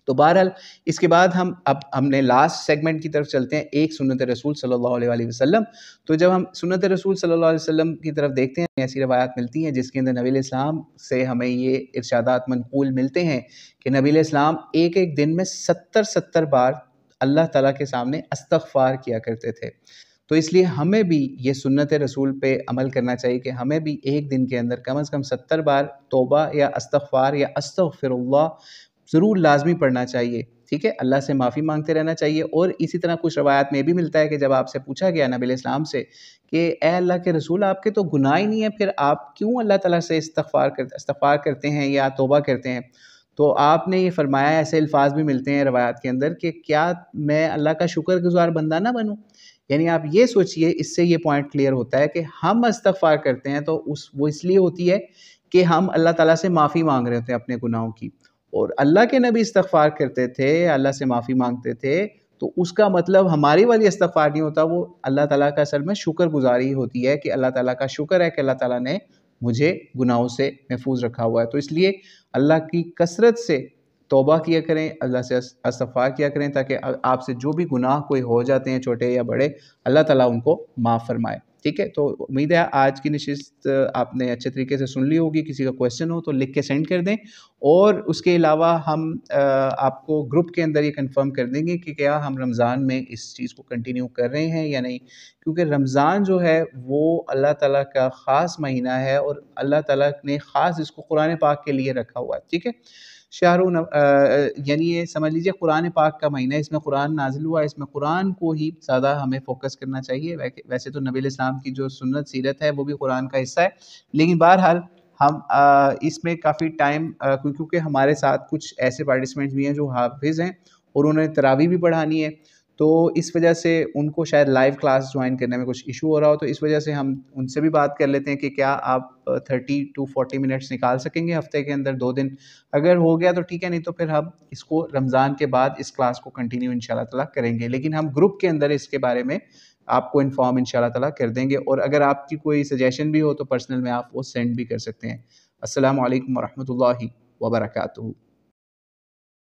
تو بہرحال اس کے بعد ہم نے لاسٹ سیگمنٹ کی طرف چلتے ہیں، ایک سنت رسول صلی اللہ علیہ وآلہ وسلم۔ تو جب ہم سنت رسول صلی اللہ علیہ وسلم کی طرف دیکھتے ہیں، ایسی روایات ملتی ہیں جس کے اندر نبی علیہ السلام سے ہمیں یہ ارشادات منقول ملتے ہیں کہ نبی علیہ السلام ایک ایک دن میں 70 بار اللہ تعالیٰ کے سامنے استغفار کیا کرتے تھے۔ تو اس لیے ہمیں بھی یہ سنت رسول پہ عمل کرنا چاہیے کہ ہمیں بھی ایک دن کے اندر کم از کم 70 بار توبہ یا استغفار یا استغفر اللہ ضرور لازمی پڑھنا چاہیے، ٹھیک ہے، اللہ سے معافی مانگتے رہنا چاہیے۔ اور اسی طرح کچھ روایات میں بھی ملتا ہے کہ جب آپ سے پوچھا گیا نبی علیہ السلام سے کہ اے اللہ کے رسول، آپ کے تو گناہ ہی نہیں ہیں، پھر آپ کیوں اللہ تعالیٰ سے استغفار کرتے ہیں یا توبہ کرتے ہیں؟ تو آپ نے یہ فرمایا، ایسے الفاظ بھی ملتے ہیں روایات کے اندر کہ کیا میں اللہ کا شکر گزار بندہ نہ بنوں؟ یعنی آپ یہ سوچئے، اس سے یہ پوائنٹ کلیئر ہوتا ہے کہ ہم استغفار کرتے ہیں تو وہ اس لیے ہوتی ہے کہ ہم اللہ تعالیٰ سے معافی مانگ رہے ہوتے ہیں اپنے گناہوں کی، اور اللہ کے نبی استغفار کرتے تھے، اللہ سے معافی مانگتے تھے، تو اس کا مطلب ہماری والی استغفار نہیں ہوتا، وہ اللہ تعالیٰ کا اصل میں شکر گزاری ہوتی ہے کہ اللہ تعالیٰ کا شکر ہے کہ اللہ تعالیٰ نے مجھے گناہوں سے محفوظ رکھا ہوا ہے۔ تو اس لیے اللہ کی کثرت سے توبہ کیا کریں، اللہ سے استغفار کیا کریں، تاکہ آپ سے جو بھی گناہ کوئی ہو جاتے ہیں چھوٹے یا بڑے، اللہ تعالیٰ ان کو معاف فرمائے، ٹھیک ہے۔ تو امید ہے آج کی نشست آپ نے اچھے طریقے سے سن لی ہوگی۔ کسی کا کویسچن ہو تو لکھ کے سینڈ کر دیں، اور اس کے علاوہ ہم آپ کو گروپ کے اندر یہ کنفرم کر دیں گے کہ کیا ہم رمضان میں اس چیز کو کنٹینیو کر رہے ہیں یا نہیں، کیونکہ رمضان جو ہے وہ اللہ تعالیٰ کا خاص مہینہ ہے، اور اللہ تعالیٰ نے خاص اس کو قرآن پاک کے لیے رکھا ہوا ہے، ٹھیک ہے۔ یعنی یہ سمجھ لیجئے قرآن پاک کا مہینہ ہے، اس میں قرآن نازل ہوا ہے، اس میں قرآن کو ہی زیادہ ہمیں فوکس کرنا چاہیے۔ ویسے تو نبی علیہ السلام کی جو سنت سیرت ہے وہ بھی قرآن کا حصہ ہے، لیکن بہرحال ہم اس میں کافی ٹائم، کیونکہ ہمارے ساتھ کچھ ایسے پارٹیسپینٹس بھی ہیں جو حافظ ہیں اور انہوں نے تراویح بھی پڑھانی ہے، تو اس وجہ سے ان کو شاید لائیو کلاس جوائن کرنے میں کچھ ایشو ہو رہا ہو، تو اس وجہ سے ہم ان سے بھی بات کر لیتے ہیں کہ کیا آپ 30 to 40 منٹس نکال سکیں گے ہفتے کے اندر 2 دن؟ اگر ہو گیا تو ٹھیک ہے، نہیں تو پھر ہم اس کو رمضان کے بعد اس کلاس کو کنٹینیو انشاءاللہ تعالیٰ کریں گے، لیکن ہم گروپ کے اندر اس کے بارے میں آپ کو انفارم انشاءاللہ تعالیٰ کر دیں گے، اور اگر آپ کی کوئی سجیشن بھی ہو تو پرسنل میں آپ وہ سینڈ بھی کر سکتے ہیں۔ السلام علیکم ورحمۃ اللہ وبرکاتہ۔